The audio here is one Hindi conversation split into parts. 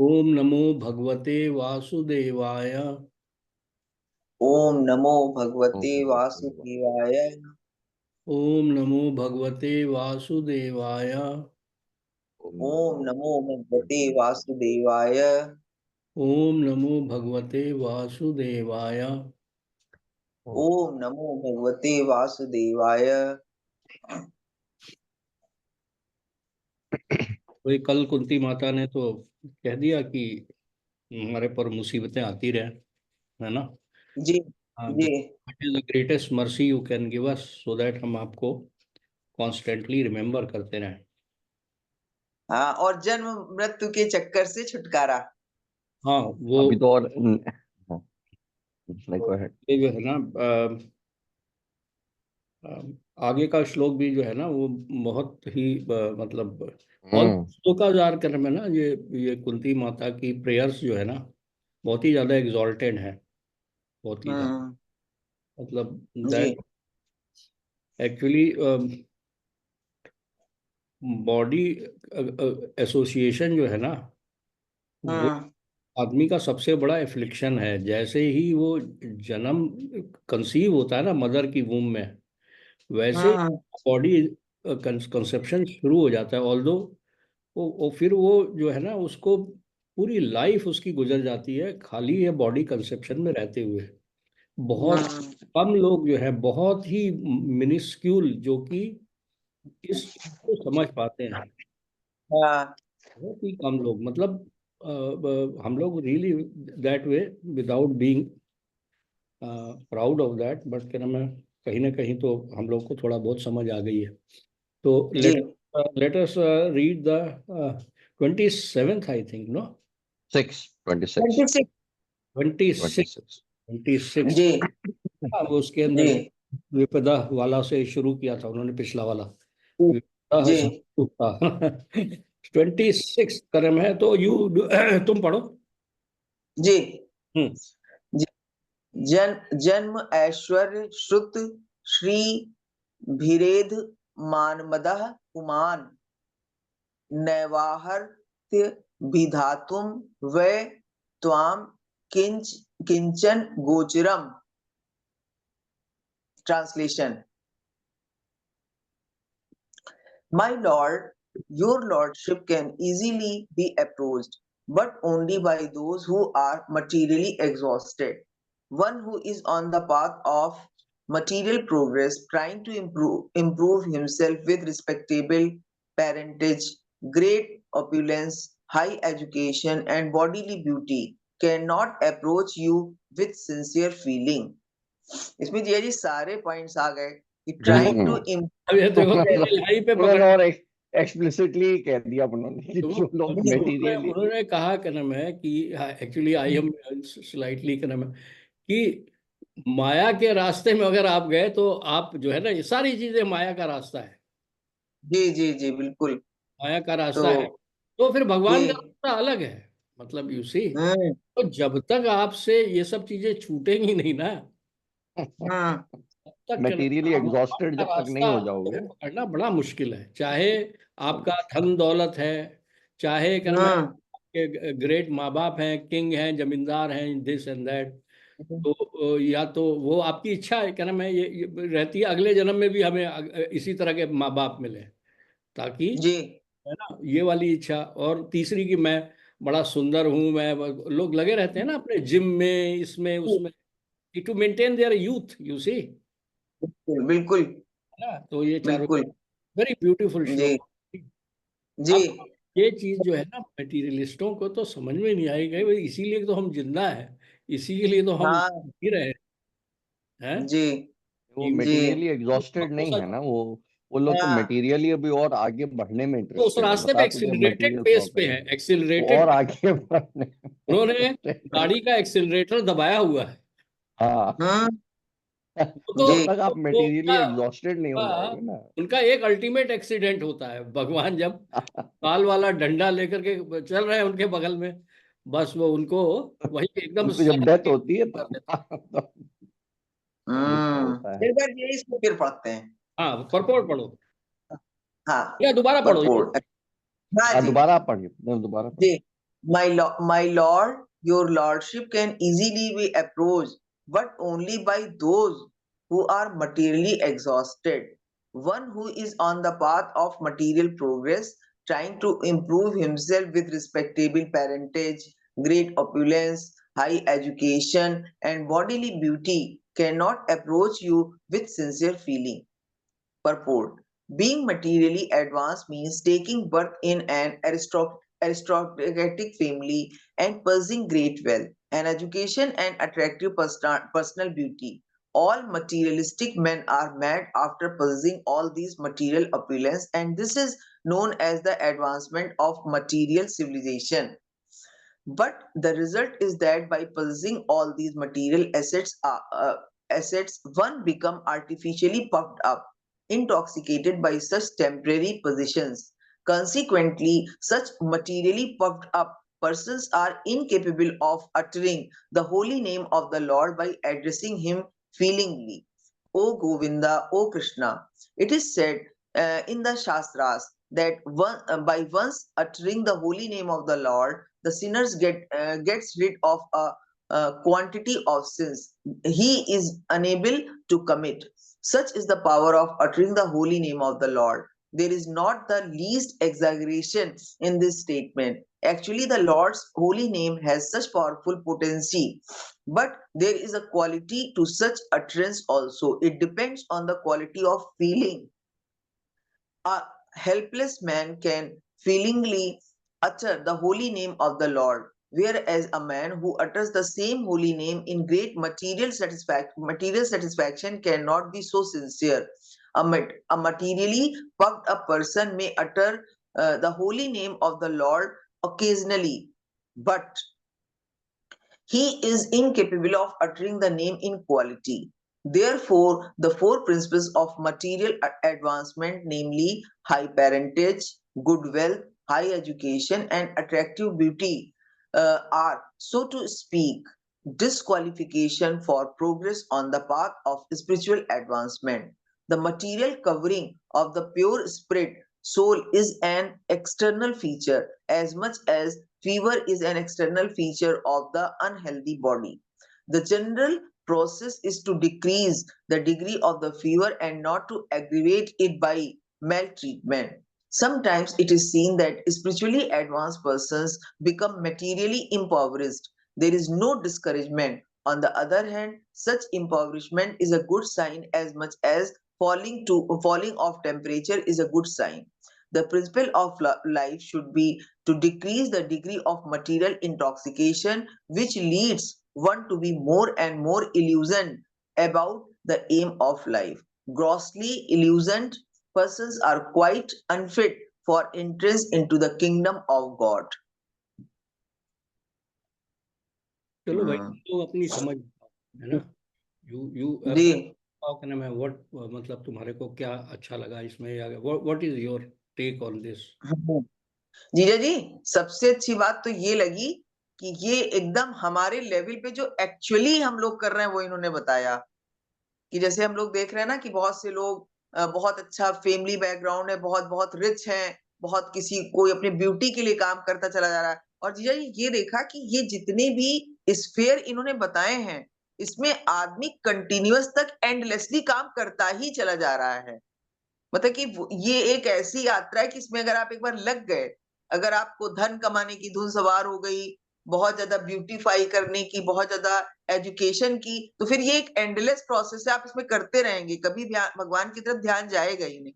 ओम नमो भगवते वासुदेवाय। ओम नमो भगवते ओम वासुदेवाय। ओम नमो भगवते वासुदेवाय। ओम नमो भगवते वासुदेवाय। ओम नमो भगवते वासुदेवाय। ओम नमो भगवते वासुदेवाय। वही कल कुंती माता ने तो कह दिया कि हमारे पर मुसीबतें आती रहे, है ना। जी जी। It is the greatest mercy you can give us, so that हम आपको कॉन्स्टेंटली रिमेम्बर करते रहें। हाँ, और जन्म मृत्यु के चक्कर से छुटकारा। हाँ वो अभी तो और go ahead. ये जो है ना, आगे का श्लोक भी जो है ना वो बहुत ही मतलब और स्तुतिकार कर्म है ना। ये कुंती माता की प्रेयर्स जो है ना बहुत ही ज्यादा एग्जॉल्टेड है, बहुत ही ज्यादा। हम्म। मतलब जी। दैट एक्चुअली बॉडी एसोसिएशन जो है ना वो हम्म आदमी का सबसे बड़ा एफ्लिक्शन है। जैसे ही वो जन्म कंसीव होता है ना मदर की वूम में, वैसे हम्म बॉडी कंसेप्शन शुरू हो जाता है। ऑल्दो वो फिर वो जो है ना उसको पूरी लाइफ उसकी गुजर जाती है खाली ये बॉडी कंसेप्शन में रहते हुए। बहुत हम्म। कम लोग जो है, बहुत ही मिनिस्क्यूल, जो कि इस चीज को समझ पाते हैं। हाँ बहुत ही कम लोग, मतलब हम लोग really that way, without being proud of that, but क्या नाम है, कहीं ना कहीं तो हम लोग को थोड़ा बहुत समझ आ गई है। तो जी। let us read the 27th, I think, no? 26 26 26। जी हाँ, वो उसके अंदर जी विपदा वाला से शुरू किया था उन्होंने, पिछला वाला विपदा जी था। 26 कर्म है, तो तुम पढ़ो। जी। हम्म। जन्म ऐश्वर्य श्रुत श्री भीरेध मानमदः पुमान नैवाहर्त्य विधातुम वै त्वाम किंचन गोचरम। Translation. My lord, your lordship can easily be approached, but only by those who are materially exhausted. One who is on the path of material progress, trying to improve himself with respectable parentage, great opulence, high education, and bodily beauty, cannot approach you with sincere feeling. इसमें जी सारे पॉइंट्स आ गए कि ट्राइंग टू अब ये देखो पहले लाई पे पकड़, उन्होंने और एक्सप्लिसिटली कह दिया उन्होंने कि जो लोग मेटीरियली उन्होंने कहा क्या नाम है कि एक्चुअली आई एम स्लाइटली क्या नाम है कि माया के रास्ते में अगर आप गए तो आप जो है ना, ये सारी चीजें माया का रास्ता है, जी जी जी बिल्कुल। माया का तो रास्ता है। तो फिर भगवान का जी। रास्ता अलग है, मतलब यू सी। हम्म तो जब तक आपसे ये सब चीजें छूटेंगी नहीं ना, हम्म तब तक क्या नाम मेटीरियली है, भगवान एग्जॉस्टेड का जब तक रास्ता नहीं हो जो है जाओगे। पकड़ना बड़ा मुश्किल है। चाहे आपका धन दौलत है, चाहे क्या नाम है हम्म आपके ग्रेट माँ बाप हैं, किंग हैं, जमींदार हैं, दिस एंड दैट। तो या तो वो आपकी इच्छा है क्या नाम है, ये रहती है अगले जन्म में भी हमें इसी तरह के माँ बाप मिले, ताकि, जी। है ना, ये वाली इच्छा। और तीसरी कि मैं बड़ा सुंदर हूँ, मैं, लोग लगे रहते हैं ना अपने जिम में, इसमें उसमें, to maintain their youth, you see, बिल्कुल बिल्कुल है ना। तो ये चारों बिल्कुल। वेरी ब्यूटीफुल जी श्लोक। जी। अब ये चीज जो है ना मटेरियलिस्टों को तो समझ में नहीं आई गई, इसीलिए तो हम जिंदा है, इसी के लिए तो हम हाँ जी रहे हैं। जी वो जी। मेटीरियली एग्जॉस्टेड नहीं है ना, वो लोग तो हाँ मेटीरियली अभी और आगे बढ़ने में तो उस इंटरेस्टेड है। रास्ते पे बता तुझे एक्सिलरेटेड मटेरियल पेस पे प्रॉपर्टी है, वो एक्सिलरेटेड। और आगे बढ़ने में उन्होंने interested है। गाड़ी का एक्सिलरेटर दबाया हुआ है। हाँ हम्म। वो तो जी जब तक आप वो मेटीरियली एग्जॉस्टेड नहीं हो उनका जाओगे ना। उनका एक अल्टीमेट एक्सीडेंट होता है, भगवान जब काल वाला डंडा लेकर के चल रहे हैं उनके बगल में, बस वो उनको वही एकदम उनकी सर जब डेथ पे होती है कर देता है। तब गुस्सा होता है। एक बार ये इसको फिर पढ़ते हैं। हाँ, परपोर्ट पढ़ो। हाँ, या दोबारा पढ़ो ये। purport. हाँ जी, दोबारा आप पढ़िए, दोबारा पढ़िए. जी. My lord, your lordship can easily be approached, but only by those who are materially exhausted. One who is on the path of material progress, trying to improve himself with respectable parentage, great opulence, high education, and bodily beauty, cannot approach you with sincere feeling. Purport: being materially advanced means taking birth in an aristocratic family and possessing great wealth, an education and attractive personal beauty. All materialistic men are mad after possessing all these material opulence, and this is known as the advancement of material civilization. But the result is that by possessing all these material assets, one become artificially puffed up, intoxicated by such temporary positions. Consequently, such materially puffed up persons are incapable of uttering the holy name of the Lord by addressing him feelingly. O Govinda, O Krishna. It is said in the Shastras that by once uttering the holy name of the Lord, the sinners gets rid of a quantity of sins he is unable to commit. Such is the power of uttering the holy name of the Lord. There is not the least exaggeration in this statement. Actually, the Lord's holy name has such powerful potency, but there is a quality to such utterance also. It depends on the quality of feeling. A helpless man can feelingly utter the holy name of the Lord, whereas a man who utters the same holy name in great material satisfaction cannot be so sincere. A materially puffed up person may utter the holy name of the Lord occasionally, but he is incapable of uttering the name in quality. Therefore, the four principles of material advancement, namely high parentage, good wealth, high education, and attractive beauty, are, so to speak, disqualification for progress on the path of spiritual advancement. The material covering of the pure spirit soul is an external feature as much as fever is an external feature of the unhealthy body. The general process is to decrease the degree of the fever and not to aggravate it by maltreatment. Sometimes it is seen that spiritually advanced persons become materially impoverished. There is no discouragement. On the other hand, such impoverishment is a good sign as much as falling of temperature is a good sign. The principle of life should be to decrease the degree of material intoxication, which leads one to be more and more illusioned about the aim of life. Grossly illusioned persons are quite unfit for entrance into the kingdom of God. चलो भाई, तो अपनी समझ है ना. यू जी हाउ कैन आई व्हाट, मतलब तुम्हारे को क्या अच्छा लगा इसमें, या what is your take on this? जीजा जी, सबसे अच्छी बात तो ये लगी कि ये एकदम हमारे लेवल पे जो एक्चुअली हम लोग कर रहे हैं वो इन्होंने बताया. कि जैसे हम लोग देख रहे हैं ना कि बहुत से लोग बहुत अच्छा फैमिली बैकग्राउंड है, बहुत बहुत रिच हैं, बहुत किसी कोई अपने ब्यूटी के लिए काम करता चला जा रहा है. और जीजा जी ये देखा कि ये जितने भी स्फेयर इन्होंने बताए हैं, इसमें आदमी कंटिन्यूअस तक एंडलेसली काम करता ही चला जा रहा है. मतलब कि ये एक ऐसी यात्रा है कि इसमें अगर आप एक बार लग गए, अगर आपको धन कमाने की धुन सवार हो गई, बहुत ज्यादा ब्यूटीफाई करने की, बहुत ज्यादा एजुकेशन की, तो फिर ये एक एंडलेस प्रोसेस है. आप इसमें करते रहेंगे, कभी भगवान की तरफ ध्यान जाएगा ही नहीं.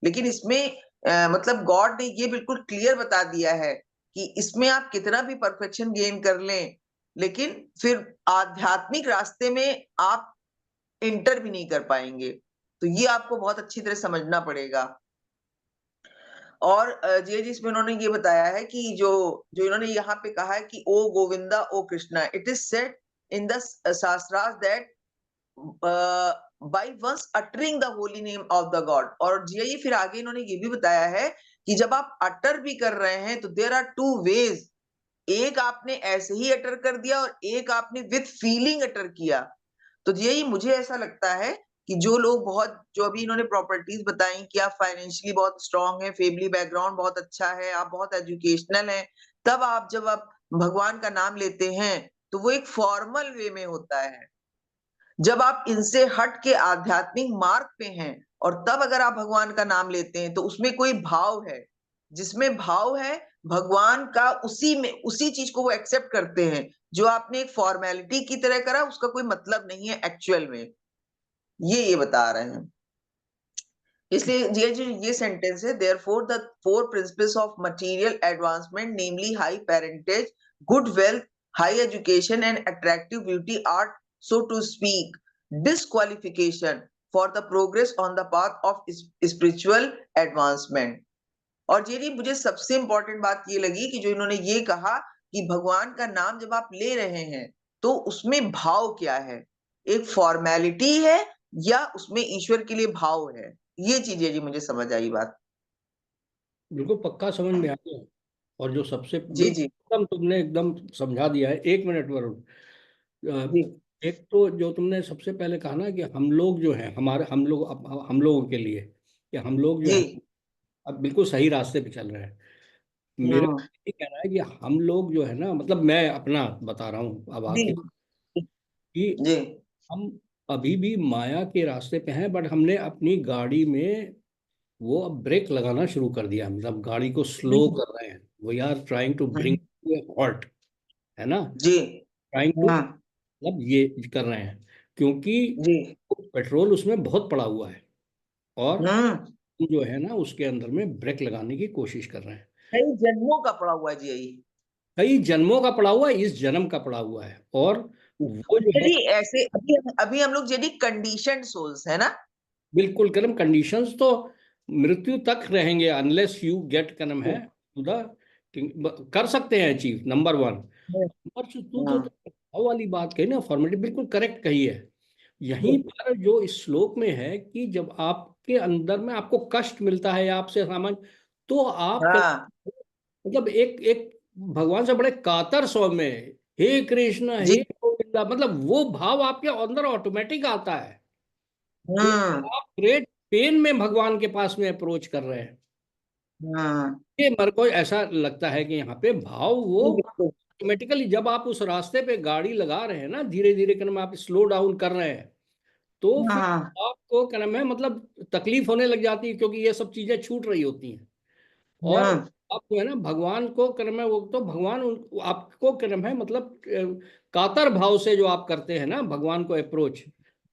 लेकिन इसमें मतलब गॉड ने ये बिल्कुल क्लियर बता दिया है कि इसमें आप कितना भी परफेक्शन गेन कर लें, लेकिन फिर आध्यात्मिक रास्ते में आप इंटर भी नहीं कर पाएंगे. तो ये आपको बहुत अच्छी तरह समझना पड़ेगा. और जी इसमें उन्होंने ये बताया है कि जो जो इन्होंने यहाँ पे कहा है कि ओ गोविंदा ओ Krishna, it is said in the shastras that by once uttering the holy name of the God. और जी फिर आगे इन्होंने ये भी बताया है कि जब आप अटर भी कर रहे हैं तो देयर आर टू वेज. एक आपने ऐसे ही अटर कर दिया और एक आपने विथ फीलिंग अटर किया. तो यही मुझे ऐसा लगता है कि जो लोग बहुत, जो अभी इन्होंने प्रॉपर्टीज बताई कि आप फाइनेंशियली बहुत स्ट्रांग है, फैमिली बैकग्राउंड बहुत अच्छा है, आप बहुत एजुकेशनल हैं, तब आप जब आप भगवान का नाम लेते हैं तो वो एक फॉर्मल वे में होता है। जब आप इनसे हट के आध्यात्मिक मार्ग पे हैं और तब अगर आप भगवान का नाम लेते हैं तो उसमें कोई भाव है, जिसमें भाव है भगवान का, उसी में उसी चीज को वो एक्सेप्ट करते हैं। जो आपने एक फॉर्मेलिटी की तरह करा उसका कोई मतलब नहीं है एक्चुअल में, ये बता रहे हैं। इसलिए ये जो ये सेंटेंस है, therefore the four principles of material advancement namely high parentage, good wealth, high education and attractive beauty are, so to speak, disqualification for the progress on the path of spiritual advancement। और ये मुझे सबसे इंपॉर्टेंट बात ये लगी कि जो इन्होंने ये कहा कि भगवान का नाम जब आप ले रहे हैं तो उसमें भाव क्या है, एक फॉर्मेलिटी है या उसमें ईश्वर के लिए भाव है, ये चीजें जी मुझे समझ आई बात। बिल्कुल पक्का समझ में आ गया। और जो सबसे जी बिल्कुल जी एकदम तुमने एकदम समझा दिया है। एक मिनट वरुण, जी एक तो जो तुमने सबसे पहले कहा ना कि हम लोग जो है हमारे, हम लोग हम लोगों के लिए, कि हम लोग जो जी। है अब बिल्कुल सही रास्ते पे चल रहे हैं। मेरा हम्म। ये कहना है कि हम लोग जो है ना, मतलब मैं अपना बता रहा हूँ अब जी आके, कि जी हम अभी भी माया के रास्ते पे हैं, बट हमने अपनी गाड़ी में वो अब ब्रेक लगाना शुरू कर दिया, मतलब गाड़ी को स्लो कर रहे हैं। We are trying to bring to a halt, है ना, जी। ट्राइंग टू, मतलब ये कर रहे हैं, क्योंकि जी। पेट्रोल उसमें बहुत पड़ा हुआ है, और हम्म। हम जो है ना उसके अंदर में ब्रेक लगाने की कोशिश कर रहे हैं। कई जन्मों का पड़ा हुआ है जी यही। कई जन्मों का पड़ा हुआ है, इस जन्म का पड़ा हुआ है, और वो जो है जी ऐसे अभी अभी हम लोग जी कंडीशन सोल्स है ना। बिल्कुल कर्म कंडीशंस तो मृत्यु तक रहेंगे, अनलेस यू गेट कर्म है टू द, कर सकते हैं achieve, number one. Number two तो भाव वाली बात कही ना, फॉर्मेलिटी बिल्कुल करेक्ट कही है। यहीं पर जो इस श्लोक में है कि जब आपके अंदर में आपको कष्ट मिलता है या आपसे सामान्य, तो आप हाँ मतलब एक एक भगवान से बड़े कातर स्वर में, हे कृष्ण जी। हे गोविंदा, मतलब वो भाव आपके अंदर ऑटोमेटिक आता है, हम्म। क्योंकि आप ग्रेट पेन में भगवान के पास में अप्रोच कर रहे हैं। हम्म। ये मेरे को ऐसा लगता है कि यहाँ पे भाव वो जी, बिल्कुल। ऑटोमेटिकली, जब आप उस रास्ते पे गाड़ी लगा रहे हैं ना, धीरे धीरे करके आप स्लो डाउन कर रहे हैं, तो फिर हाँ आपको क्या नाम है, मतलब तकलीफ होने लग जाती है, क्योंकि ये सब चीजें छूट रही होती हैं। और हम्म। आप जो है ना भगवान को कर्म है, वो तो भगवान आपको कर्म है, मतलब कातर भाव से जो आप करते हैं ना भगवान को अप्रोच,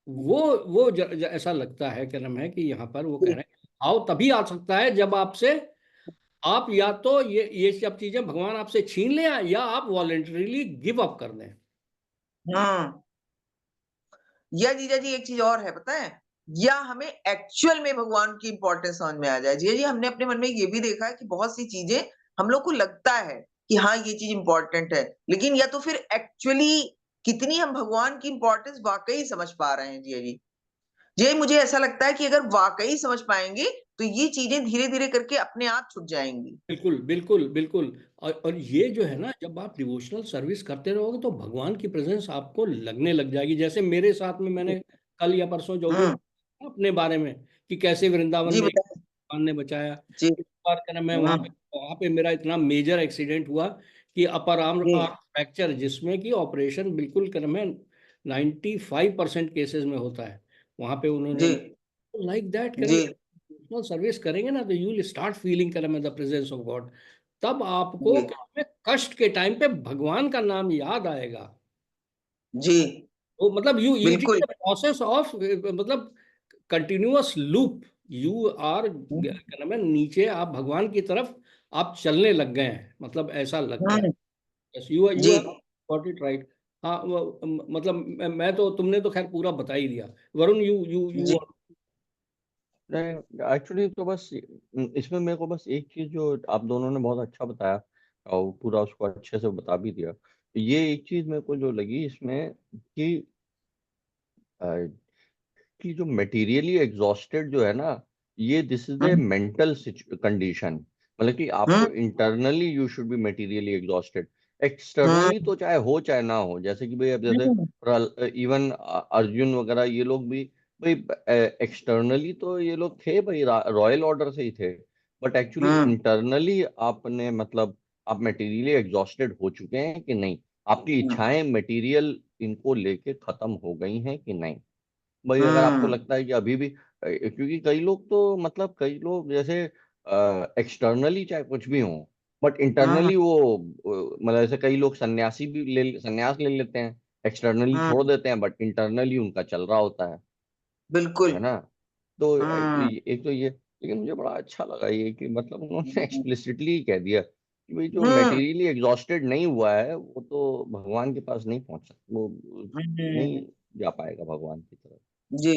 वो ऐसा लगता है कर्म है कि यहाँ पर वो कह रहे हैं भाव तभी आ सकता है जब आपसे, आप या तो ये सब चीजें भगवान आपसे छीन लें, या आप वॉलेंटरीली गिव अप कर दें। हम्म। या जीजा जी एक चीज और है पता है, या हमें एक्चुअल में भगवान की इंपॉर्टेंस समझ में आ जाए। जीजा जी हमने अपने मन में ये भी देखा है कि बहुत सी चीजें हम लोग को लगता है कि हाँ ये चीज इंपॉर्टेंट है, लेकिन या तो फिर एक्चुअली कितनी हम भगवान की इंपॉर्टेंस वाकई समझ पा रहे हैं जीजा जी। ये मुझे ऐसा लगता है कि अगर वाकई समझ पाएंगे तो ये चीजें धीरे धीरे करके अपने आप छूट जाएंगी। बिल्कुल बिल्कुल बिल्कुल। और ये जो है ना, जब आप डिवोशनल सर्विस करते रहोगे तो भगवान की प्रेजेंस आपको लगने लग जाएगी। जैसे मेरे साथ में, मैंने कल या परसों जो भी हम्म। अपने बारे में, कि कैसे वृंदावन जी में बताए। भगवान ने बचाया। जी। इस बार क्या नाम है, हम्म। वहाँ पे मेरा इतना मेजर एक्सीडेंट हुआ कि अपर आर्म जी फ्रैक्चर, जिसमें कि ऑपरेशन बिल्कुल क्या नाम है 95% केसेस में होता है, वहाँ पे उन्होंने, जी लाइक दैट जी सर्विस करेंगे ना, तो you will start feeling the presence of God. तब आपको जी क्या नाम है, कष्ट के टाइम पे भगवान का नाम याद आएगा। जी तो मतलब यू, इट बिल्कुल। इज प्रोसेस ऑफ, मतलब कंटिन्यूअस लूप, यू आर क्या नाम है, नीचे आप भगवान की तरफ आप चलने लग गए हैं, मतलब ऐसा लगता है। हम्म। यस, यू जी हैव गॉट इट राइट। हाँ मतलब मैं तो, तुमने तो खैर पूरा बता ही दिया। वरुण, यू यू जी यू नहीं, एक्चुअली तो बस इसमें मेरे को बस एक चीज जो आप दोनों ने बहुत अच्छा बताया और पूरा उसको अच्छे से बता भी दिया, ये एक चीज मेरे को जो लगी इसमें कि अ, कि जो मटेरियली एग्जॉस्टेड जो है ना, ये this is a hmm. Mental condition. मतलब कि हम्म। आपको internally you should be materially exhausted. Externally hmm. तो चाहे ना हो, जैसे कि भाई अब हम्म। जैसे इवन अर्जुन वगैरह ये लोग भी भाई एक्सटर्नली तो ये लोग थे भाई, रॉयल ऑर्डर से ही थे, बट एक्चुअली इंटरनली आपने मतलब आप मटेरियली एग्जॉस्टेड हो चुके हैं कि नहीं, आपकी इच्छाएं मटेरियल इनको लेके खत्म हो गई हैं कि नहीं। भाई अगर आपको लगता है कि अभी भी क्योंकि कई लोग तो मतलब कई लोग जैसे एक्सटर्नली चाहे कुछ भी हो, बट इंटरनली वो मतलब जैसे कई लोग सन्यासी भी सन्यास ले लेते हैं, एक्सटर्नली छोड़ देते हैं बट इंटरनली उनका चल रहा होता है बिल्कुल। ना। तो हम्म एक तो ये, लेकिन मुझे बड़ा अच्छा लगा ये कि मतलब उन्होंने एक्सप्लिसिटली कह दिया कि भाई जो हम्म मटेरियली एग्जॉस्टेड नहीं हुआ है वो तो भगवान के पास नहीं पहुंच सकता, वो हम्म, नहीं जा पाएगा भगवान की तरफ। जी।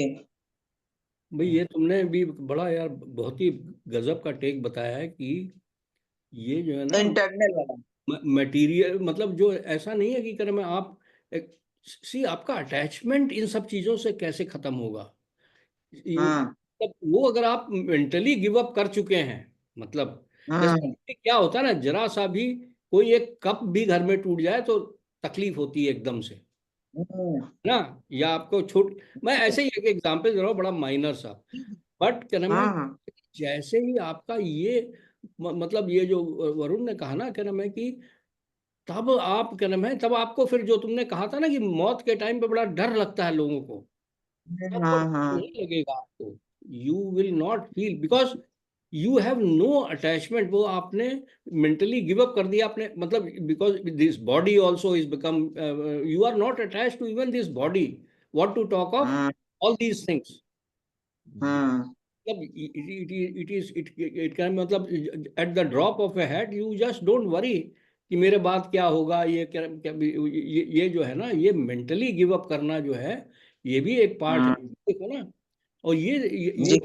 भाई ये तुमने भी बड़ा यार बहुत ही गजब का टेक बताया है कि ये जो है ना इंटरनल वाला। मटेरियल मतलब जो ऐसा नहीं है कि करे में आप सी आपका अटैचमेंट इन सब चीजों से कैसे खत्म होगा। हम्म मतलब वो अगर आप मेंटली गिव अप कर चुके हैं मतलब हम्म जैसे क्या होता है ना जरा सा भी कोई एक कप भी घर में टूट जाए तो तकलीफ होती है एकदम से हम्म ना। या आपको छूट मैं ऐसे ही एक एग्जांपल दे रहा हूँ बड़ा माइनर सा बट क्या नाम है हम्म जैसे ही आपका ये मतलब ये जो वरुण ने कहा ना क्या नाम है कि तब आप क्या नाम है तब आपको फिर जो तुमने कहा था ना कि मौत के टाइम पे बड़ा डर लगता है लोगों को तब वो हम्म नहीं लगेगा आपको। You will not feel because you have no attachment वो आपने मेंटली गिव अप कर दिया आपने मतलब because this body also is become you are not attach to even this body what to talk of hmm all these things hmm मतलब इट कैन मतलब at the drop of a hat you just don't worry कि मेरे बाद क्या होगा ये क्या, क्या ये जो है ना ये मेंटली गिव अप करना जो है ये भी एक पार्ट है देखो ना। और ये जी।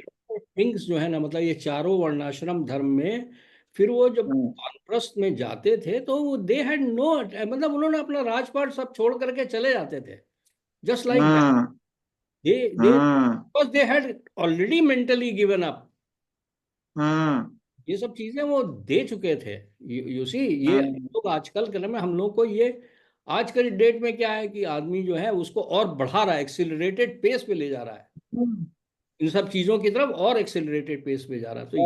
थिंग्स जो है ना मतलब ये चारों वर्णाश्रम धर्म में फिर वो जब हम्म वानप्रस्थ में जाते थे तो वो दे हैड नो मतलब उन्होंने अपना राजपाट सब छोड़ करके चले जाते थे just like that hmm they hmm because they had already mentally given up हम्म ये सब चीजें वो दे चुके थे। यू सी ये हम हम्म लोग आजकल के में हम लोग को ये आज के डेट में क्या है कि आदमी जो है उसको और बढ़ा रहा है एक्सिलरेटेड पेस पे ले जा रहा है इन सब चीजों की तरफ और एक्सिलरेटेड पेस पे जा रहा है। तो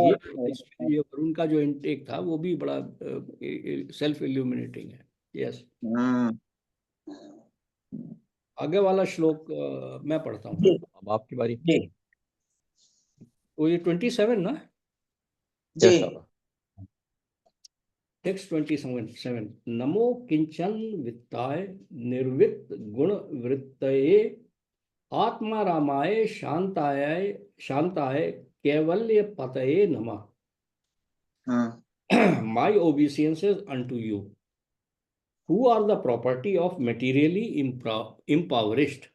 ये वरुण का जो इनटेक था वो भी बड़ा सेल्फ इल्यूमिनेटिंग है। यस हम्म, आगे वाला श्लोक मैं पढ़ता हूँ। जी अब आपकी बारी। जी वो ये 27 ना जी। Yes sir. टेक्स्ट 27 नमो किंचन वित्ताय निर्वित गुण वृत्तये आत्मा रामाय शांताय शांताय कैवल्य पतये हम्म नमः my ओबीडियंसेस unto you who are the property of materially impoverished.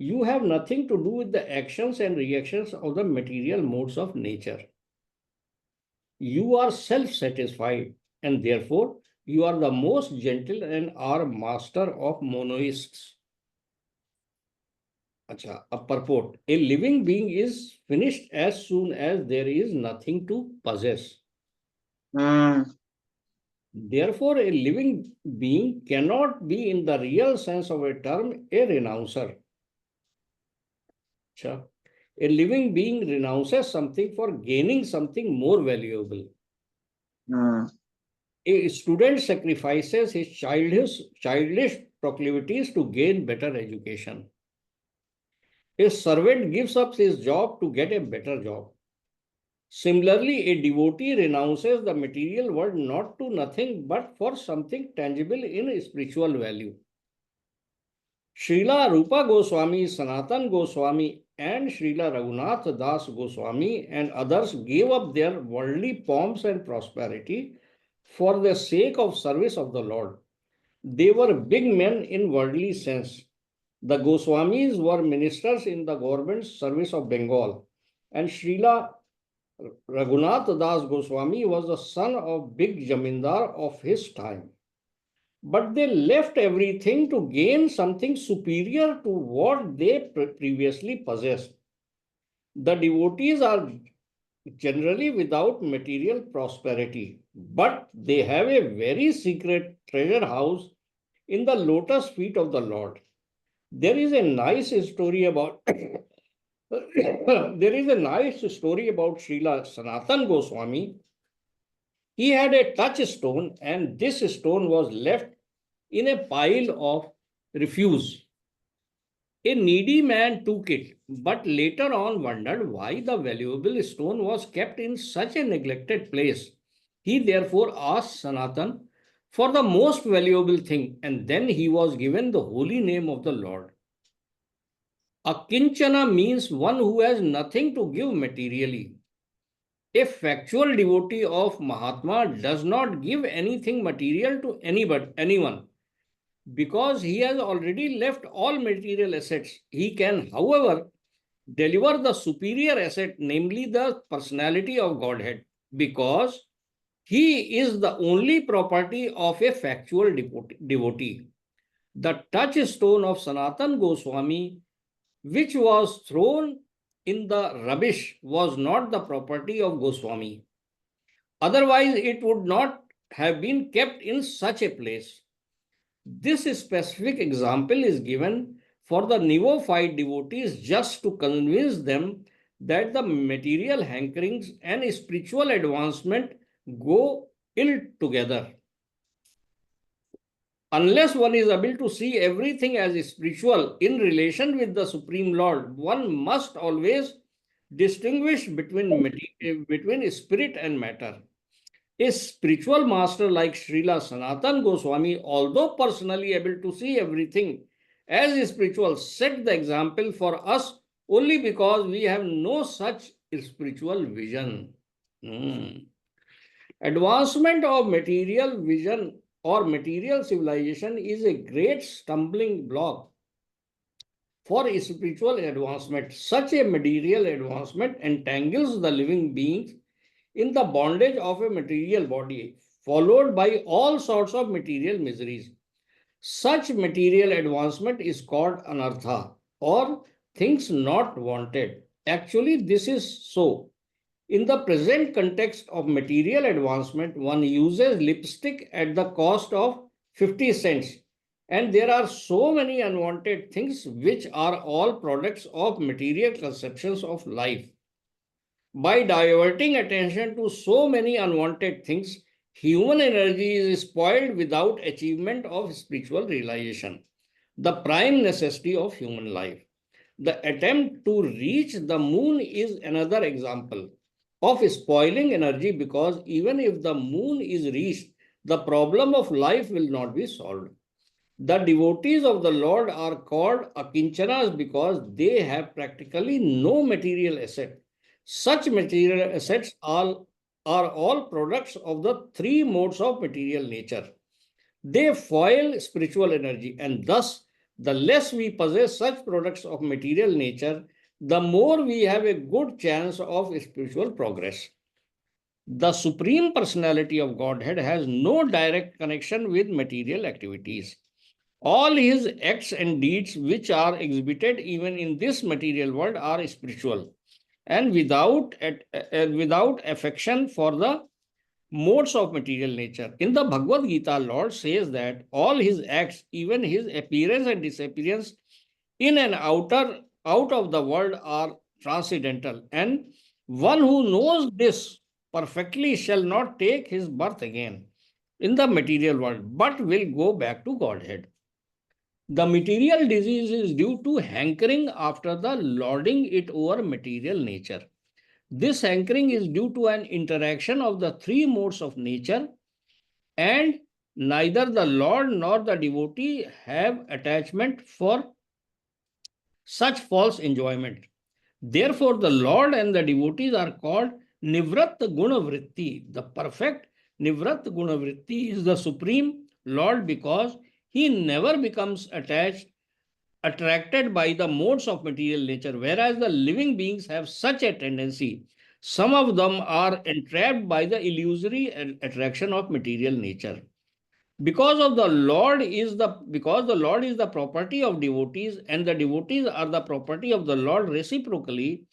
You have nothing to do with the actions and reactions of the material modes of nature. You are self-satisfied, and therefore you are the most gentle and are master of monoists. अच्छा अब purport. A living being is finished as soon as there is nothing to possess. Hmm Therefore, a living being cannot be, in the real sense of a term, a renouncer. अच्छा a living being renounces something for gaining something more valuable. Hmm A student sacrifices his childish proclivities to gain better education. A servant gives up his job to get a better job. Similarly, a devotee renounces the material world not to nothing but for something tangible in spiritual value. Srila Rupa Goswami, Sanatan Goswami, and Srila Raghunath Das Goswami and others gave up their worldly pomps and prosperity for the sake of service of the Lord. They were big men in worldly sense. The Goswamis were ministers in the government service of Bengal, and Srila Raghunath Das Goswami was the son of big Jamindar of his time. But they left everything to gain something superior to what they previously possessed. The devotees are generally without material prosperity, but they have a very secret treasure house in the lotus feet of the Lord. There is a nice story about there is a nice story about Srila Sanatan Goswami. He had a touchstone, and this stone was left in a pile of refuse. A needy man took it, but later on wondered why the valuable stone was kept in such a neglected place. He therefore asked Sanatan for the most valuable thing, and then he was given the holy name of the Lord. Akinchana means one who has nothing to give materially. A factual devotee of Mahatma does not give anything material to anyone, because he has already left all material assets. He can, however, deliver the superior asset, namely the personality of Godhead, because he is the only property of a factual devotee. The touchstone of Sanatan Goswami, which was thrown in the rubbish, was not the property of Goswami. Otherwise, it would not have been kept in such a place. This specific example is given for the neophyte devotees just to convince them that the material hankerings and spiritual advancement go ill together. Unless one is able to see everything as spiritual in relation with the Supreme Lord, one must always distinguish between spirit and matter. A spiritual master like Srila Sanatan Goswami, although personally able to see everything as spiritual, set the example for us only because we have no such spiritual vision. Advancement of material vision or material civilization is a great stumbling block for spiritual advancement. Such a material advancement entangles the living beings in the bondage of a material body, followed by all sorts of material miseries. Such material advancement is called anartha, or things not wanted. Actually, this is so. In the present context of material advancement, one uses lipstick at the cost of 50 cents. And there are so many unwanted things which are all products of material conceptions of life. By diverting attention to so many unwanted things, human energy is spoiled without achievement of spiritual realization, the prime necessity of human life. The attempt to reach the moon is another example of spoiling energy, because even if the moon is reached, the problem of life will not be solved. The devotees of the Lord are called akinchanas because they have practically no material asset. Such material assets are all products of the three modes of material nature. They foil spiritual energy, and thus, the less we possess such products of material nature, the more we have a good chance of spiritual progress. The Supreme Personality of Godhead has no direct connection with material activities. All his acts and deeds, which are exhibited even in this material world, are spiritual and without affection for the modes of material nature. In the Bhagavad Gita, Lord says that all his acts, even his appearance and disappearance in and out of the world, are transcendental. And one who knows this perfectly shall not take his birth again in the material world, but will go back to Godhead. The material disease is due to hankering after the lording it over material nature. This hankering is due to an interaction of the three modes of nature, and neither the Lord nor the devotee have attachment for such false enjoyment. Therefore, the Lord and the devotees are called Nivrat Guna Vritti. The perfect Nivrat Guna Vritti is the supreme Lord because he never becomes attracted by the modes of material nature, whereas the living beings have such a tendency. Some of them are entrapped by the illusory attraction of material nature. Because the Lord is the property of devotees, and the devotees are the property of the Lord reciprocally,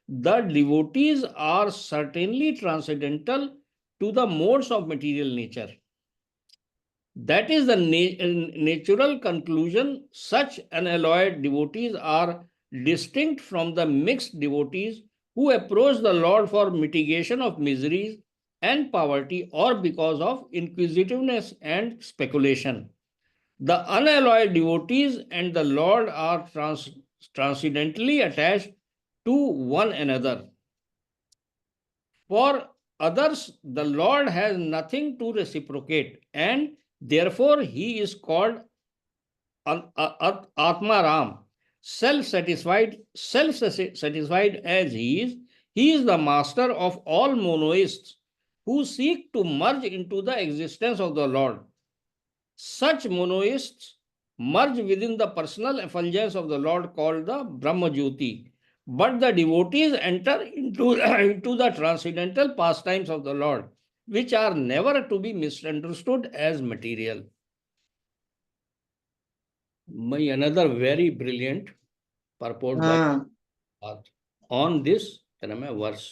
the devotees are certainly transcendental to the modes of material nature. That is the natural conclusion. Such unalloyed devotees are distinct from the mixed devotees who approach the Lord for mitigation of miseries and poverty or because of inquisitiveness and speculation. The unalloyed devotees and the Lord are transcendently attached to one another. For others, the Lord has nothing to reciprocate, and therefore he is called Atmaram, self-satisfied as he is the master of all monoists who seek to merge into the existence of the Lord. Such monoists merge within the personal effulgence of the Lord called the Brahmajyoti. But the devotees enter into, into the transcendental pastimes of the Lord, which are never to be misunderstood as material. Another very brilliant purport by on this क्या नाम है वर्ष.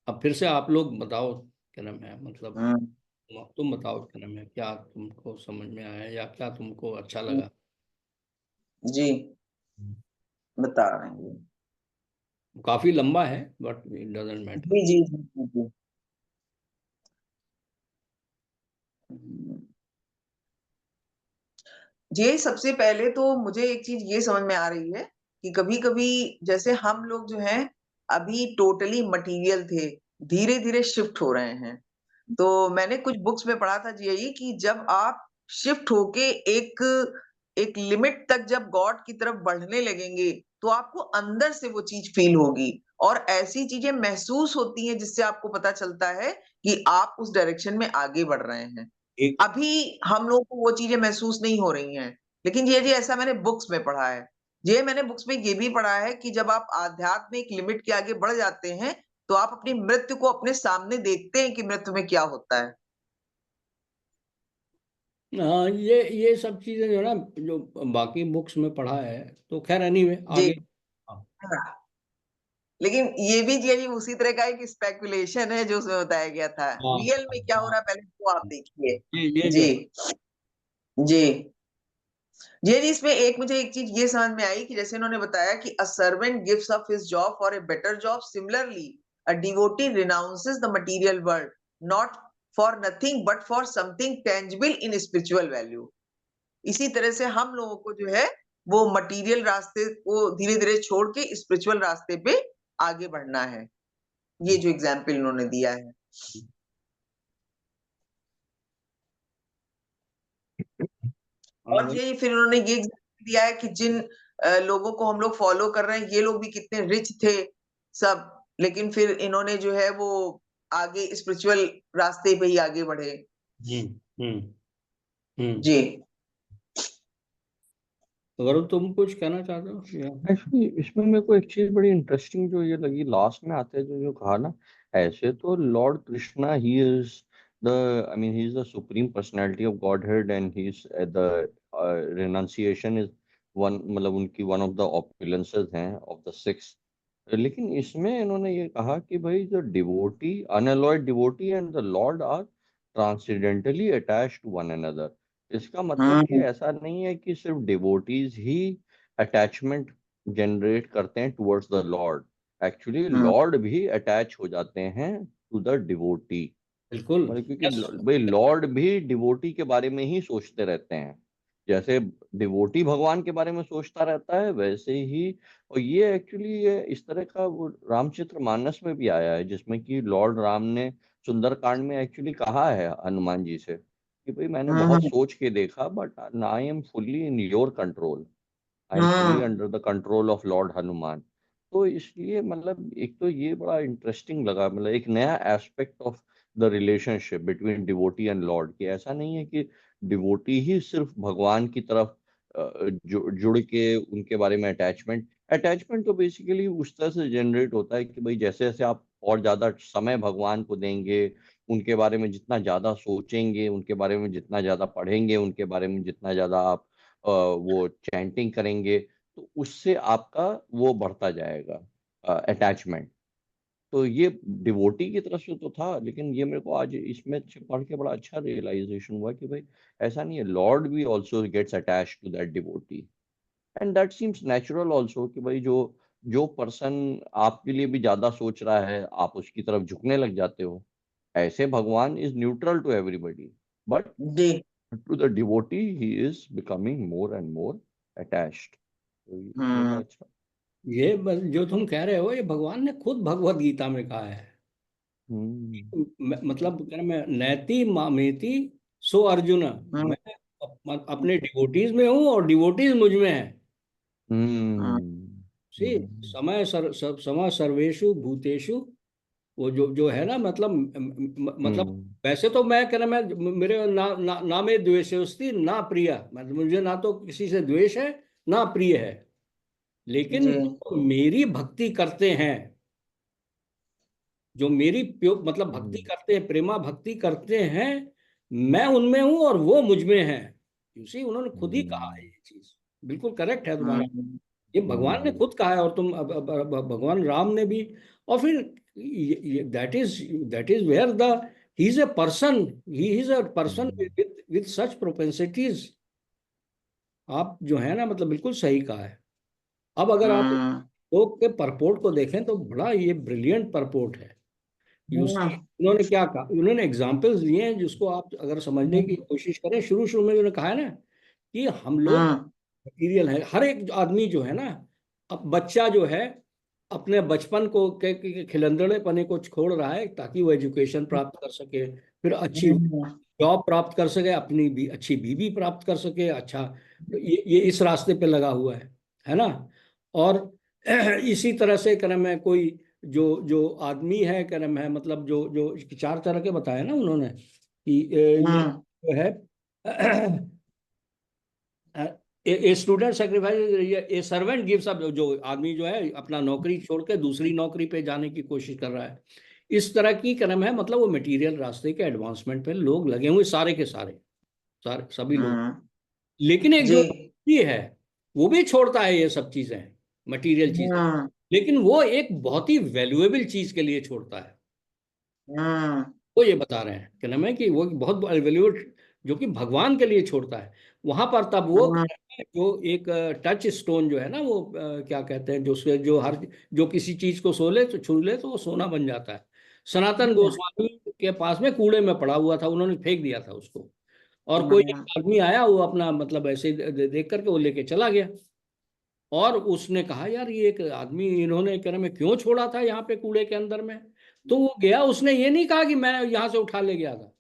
अब फिर से आप लोग बताओ क्या नाम है, मतलब तुम बताओ क्या नाम है, क्या तुमको समझ में आया या क्या तुमको अच्छा लगा. जी बता रहे हैं. काफी लंबा है बट इट डजंट मैटर. जी जी जी जी. ये सबसे पहले तो मुझे एक चीज ये समझ में आ रही है कि कभी कभी जैसे हम लोग जो हैं अभी टोटली मटेरियल थे, धीरे धीरे शिफ्ट हो रहे हैं. तो मैंने कुछ बुक्स में पढ़ा था यही कि जब आप शिफ्ट होके एक एक लिमिट तक जब गॉड की तरफ बढ़ने लगेंगे तो आपको अंदर से वो चीज फील होगी और ऐसी चीजें महसूस होती हैं जिससे आपको पता चलता है कि आप उस डायरेक्शन में आगे बढ़ रहे हैं. अभी हम लोगों को वो चीजें महसूस नहीं हो रही हैं, लेकिन ये जी ऐसा मैंने बुक्स में पढ़ा है. ये मैंने बुक्स में ये भी पढ़ा है कि जब आप आध्यात्म एक लिमिट के आगे बढ़ जाते हैं तो आप अपनी मृत्यु को अपने सामने देखते हैं कि मृत्यु में क्या होता है. हाँ, ये सब चीजें जो है ना, जो बाकी बुक्स में पढ़ा है, तो खैर एनीवे जी आगे. हाँ. हाँ. लेकिन ये भी जी उसी तरह का एक स्पेकुलेशन है जो उसमें बताया गया था. हाँ. रियल में क्या हो हाँ. रहा है पहले तो आप देखिए. ये जो जी है. जी जी. इसमें एक मुझे एक चीज ये समझ में आई कि जैसे इन्होंने बताया कि a servant gives up his job for a better job, similarly a devotee renounces the material world not for nothing but for something tangible in spiritual value. इसी तरह से हम लोगों को जो है वो मटेरियल रास्ते को धीरे धीरे छोड़ के स्पिरिचुअल रास्ते पे आगे बढ़ना है. ये जो एग्जाम्पल इन्होंने दिया है. हाँ और भाई. ये फिर उन्होंने ये एग्जाम्पल दिया है कि जिन लोगों को हम लोग फॉलो कर रहे हैं ये लोग भी कितने रिच थे सब, लेकिन फिर इन्होंने जो है वो आगे स्पिरिचुअल रास्ते पे ही आगे बढ़े. हम्म. हम्म. हम्म. जी अगर तुम कुछ कहना चाहते हो या. एक्चुअली इसमें मेरे को एक चीज बड़ी इंटरेस्टिंग जो ये लगी लास्ट में आते हैं जो जो कहा ना, ऐसे तो Lord Krishna he is the I mean he is the supreme personality of Godhead and he is the renunciation is one, मतलब उनकी वन ऑफ द ऑपुलेंसेस हैं ऑफ द सिक्स. लेकिन इसमें इन्होंने ये कहा कि भाई जो devotee unalloyed devotee and the Lord are transcendentally attached to one another. इसका मतलब कि ऐसा नहीं है कि सिर्फ डिवोटीज ही अटैचमेंट जनरेट करते हैं towards the Lord. Actually Lord भी अटैच हो जाते हैं टू द डिवोटी. बिल्कुल. मतलब क्योंकि यस. भाई लॉर्ड भी डिवोटी के बारे में ही सोचते रहते हैं. जैसे डिवोटी भगवान के बारे में सोचता रहता है वैसे ही. और ये एक्चुअली ये इस तरह का वो रामचरित्र मानस में भी आया है जिसमें कि लॉर्ड राम ने सुंदरकांड में एक्चुअली कहा है हनुमान जी से कि भाई मैंने बहुत सोच के देखा but I am fully in your control. I am fully under the control of Lord Hanuman. तो इसलिए मतलब एक तो ये बड़ा इंटरेस्टिंग लगा, मतलब एक नया aspect of the relationship between devotee and Lord. कि ऐसा नहीं है कि डिवोटी ही सिर्फ भगवान की तरफ जुड़ के उनके बारे में अटैचमेंट अटैचमेंट तो बेसिकली उस तरह से जनरेट होता है कि भाई जैसे जैसे आप और ज्यादा समय भगवान को देंगे, उनके बारे में जितना ज्यादा सोचेंगे, उनके बारे में जितना ज्यादा पढ़ेंगे, उनके बारे में जितना ज्यादा आप वो चैंटिंग करेंगे, तो उससे आपका वो बढ़ता जाएगा अटैचमेंट. तो ये डिवोटी की तरफ से तो था, लेकिन ये मेरे को आज इसमें पढ़ के बड़ा अच्छा रियलाइजेशन हुआ कि भाई ऐसा नहीं है, लॉर्ड भी also gets attach to that devotee, and that seems natural also कि भाई जो जो पर्सन आपके लिए भी ज्यादा सोच रहा है आप उसकी तरफ झुकने लग जाते हो। ऐसे भगवान is neutral to everybody, but जी। To the devotee he is becoming more and more attached. तो ये बड़ा अच्छा। ये जो तुम कह रहे हो ये भगवान ने खुद भगवत गीता में कहा है। हम्म मतलब कह रहा मैं नैति मामेति सो अर्जुन, हम्म मैं अपने डिवोटीज में हूँ और डिवोटीज मुझ में है। हम्म सी समय समय सर्वेषु भूतेषु, वो जो है ना मतलब मतलब हम्म वैसे तो मैं कह रहा मैं मेरे ना में द्वेषोस्ति ना प्रिय, मतलब मुझे ना तो किसी से द्वेष है ना प्रिय है, लेकिन जी। जो मेरी भक्ति करते हैं, जो मेरी मतलब भक्ति हम्म करते हैं, प्रेमा भक्ति करते हैं, मैं उनमें हूं और वो मुझ में है। उसी उन्होंने खुद ही कहा है, हम्म ये चीज बिल्कुल करेक्ट है तुम्हारा। हम्म ये भगवान ने हम्म खुद कहा है और तुम भगवान राम ने भी। और फिर that is where the he is a person, he is a person hmm with such propensities. आप जो है ना मतलब बिल्कुल सही कहा है। अब अगर आप हम्म लोग के परपोर्ट को देखें तो बड़ा ये ब्रिलियंट परपोर्ट है। यू सी, हम्म उन्होंने क्या कहा, उन्होंने एग्जाम्पल्स दिए हैं जिसको आप अगर समझने की कोशिश करें, शुरू शुरू में उन्होंने कहा है ना कि हम लोग हम्म मटीरियल है, हर एक आदमी जो है ना, अब बच्चा जो है अपने बचपन को के खिलंदड़ेपने को छोड़ रहा है ताकि वो एजुकेशन प्राप्त कर सके, फिर अच्छी जॉब प्राप्त कर सके, अपनी भी अच्छी बीवी प्राप्त कर सके, अच्छा ये इस रास्ते पे लगा हुआ है ना। और इसी तरह से क्रम है कोई जो जो आदमी है क्रम है, मतलब जो जो चार तरह के बताए ना उन्होंने कि ये हम्म जो है a student sacrifice, A servant gives up, जो आदमी जो है अपना नौकरी छोड़ के दूसरी नौकरी पे जाने की कोशिश कर रहा है, इस तरह की क्रम है, मतलब वो मटेरियल रास्ते के एडवांसमेंट पे लोग लगे हुए सारे के सारे, सारे सभी लोग। हम्म लेकिन एक जी। जो व्यक्ति है वो भी छोड़ता है ये सब चीजें, मटेरियल चीजें, हम्म लेकिन वो एक बहुत ही वैल्यूएबल चीज के लिए छोड़ता है। हम्म वो ये बता रहे हैं क्या नाम है कि वो बहुत वैल्यूएबल जो कि भगवान के लिए छोड़ता है, वहां पर तब वो हम्म जो एक टच स्टोन जो है ना वो क्या कहते हैं, जो जो हर जो किसी चीज को सो ले तो छू ले तो वो सोना बन जाता है। सनातन गोस्वामी के पास में कूड़े में पड़ा हुआ था, उन्होंने फेंक दिया था उसको, और कोई एक आदमी आया वो अपना मतलब ऐसे ही देख करके वो लेके चला गया। और उसने कहा यार ये एक आदमी इन्होंने क्या नाम है क्यों छोड़ा था यहाँ पे कूड़े के अंदर में। तो वो गया, उसने ये नहीं कहा कि मैं यहाँ से उठा ले गया था,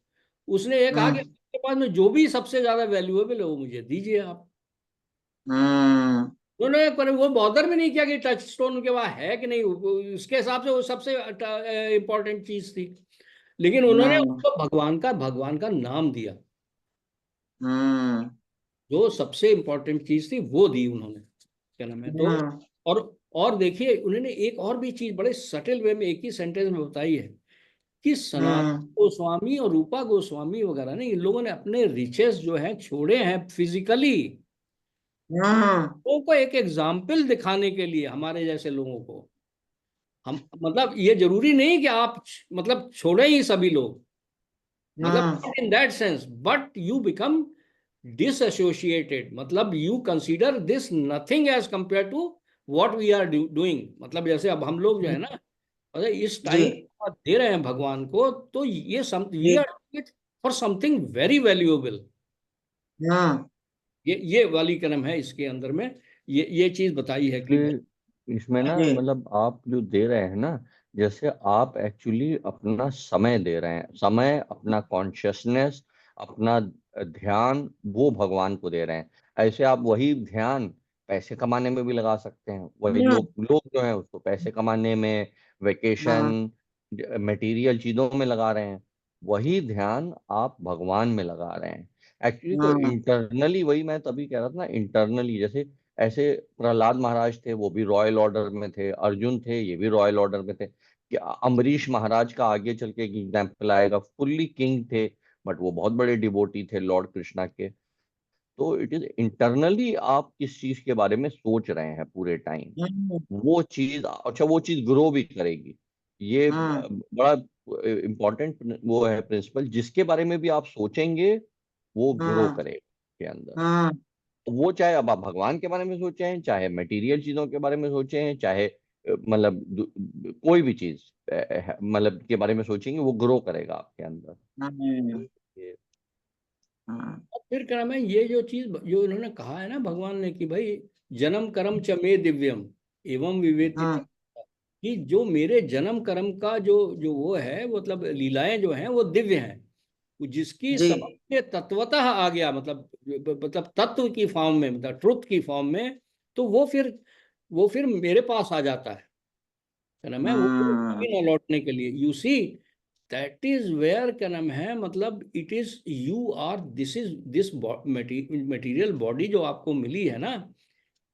उसने ये कहा कि हम्म आपके पास में जो भी सबसे ज्यादा वैल्यूएबल है वो मुझे दीजिए आप। हम्म उन्होंने पर वो बॉदर भी नहीं किया कि टच स्टोन उनके पास है कि नहीं, उसके हिसाब से वो सबसे इंपॉर्टेंट चीज थी, लेकिन उन्होंने हम्म उसको भगवान का नाम दिया, हम्म जो सबसे इंपॉर्टेंट चीज थी वो दी उन्होंने, क्या नाम है तो। हम्म और और देखिए उन्होंने एक और भी चीज बड़े सटल वे में एक ही सेंटेंस में बताई है कि सनातन हम्म गोस्वामी और रूपा गोस्वामी वगैरह ने, इन लोगों ने अपने रिचेस जो हैं छोड़े हैं फिजिकली, हम्म लोगों को एक एग्जाम्पल दिखाने के लिए, हमारे जैसे लोगों को। हम मतलब ये जरूरी नहीं कि आप मतलब छोड़े ही सभी लोग, मतलब in that sense, but you become disassociated, मतलब you consider this nothing as compare to what we are doing. मतलब जैसे अब हम लोग जो है ना, मतलब इस जी टाइम दे रहे हैं भगवान को, तो ये सम वी जी। Are for something very valuable. हम्म ये वाली कलम है इसके अंदर में, ये चीज बताई है कि इसमें ना जी। मतलब आप जो दे रहे हैं ना, जैसे आप एक्चुअली अपना समय दे रहे हैं, समय, अपना कॉन्शियसनेस, अपना ध्यान वो भगवान को दे रहे हैं। ऐसे आप वही ध्यान पैसे कमाने में भी लगा सकते हैं, वही हम्म लोग लोग जो हैं उसको पैसे कमाने में, हम्म वेकेशन, मटेरियल चीजों में लगा रहे हैं। वही ध्यान आप भगवान में लगा रहे हैं। एक्चुअली तो हम्म इंटरनली, वही मैं तभी कह रहा था ना, इंटरनली जैसे ऐसे प्रहलाद महाराज थे, वो भी रॉयल ऑर्डर में थे, अर्जुन थे, ये भी रॉयल ऑर्डर में थे। कि अम्बरीश महाराज का आगे चल के एग्जाम्पल आएगा, फुल्ली किंग थे, बट वो बहुत बड़े डिवोटी थे लॉर्ड कृष्णा के। तो इट इज इंटरनली आप किस चीज के बारे में सोच रहे हैं पूरे टाइम, हम्म वो चीज, अच्छा वो चीज ग्रो भी करेगी। ये बड़ा इम्पोर्टेंट वो है प्रिंसिपल, जिसके बारे में भी आप सोचेंगे वो ग्रो करेगा के अंदर। वो चाहे अब आप भगवान के बारे में सोचें, चाहे मटेरियल चीजों के बारे में सोचें, चाहे मतलब कोई भी चीज मतलब के बारे में सोचेंगे, वो ग्रो करेगा आपके अंदर। ये और फिर क्या नाम है, ये जो चीज जो इन्होंने कहा है ना भगवान ने कि भाई जन्म कर्म च मे दिव्यम एवं विवेति, कि जो मेरे जन्म कर्म का जो जो वो है, मतलब लीलाएं जो हैं वो दिव्य हैं, वो जिसकी जी। समझ में तत्वतः आ गया, मतलब तत्व की फॉर्म में, मतलब ट्रुथ की फॉर्म में, तो वो फिर मेरे पास आ जाता है ना, मैं वो कभी ना लौटने के लिए। You see that is where क्या नाम है, मतलब it is you are this material body जो आपको मिली है ना,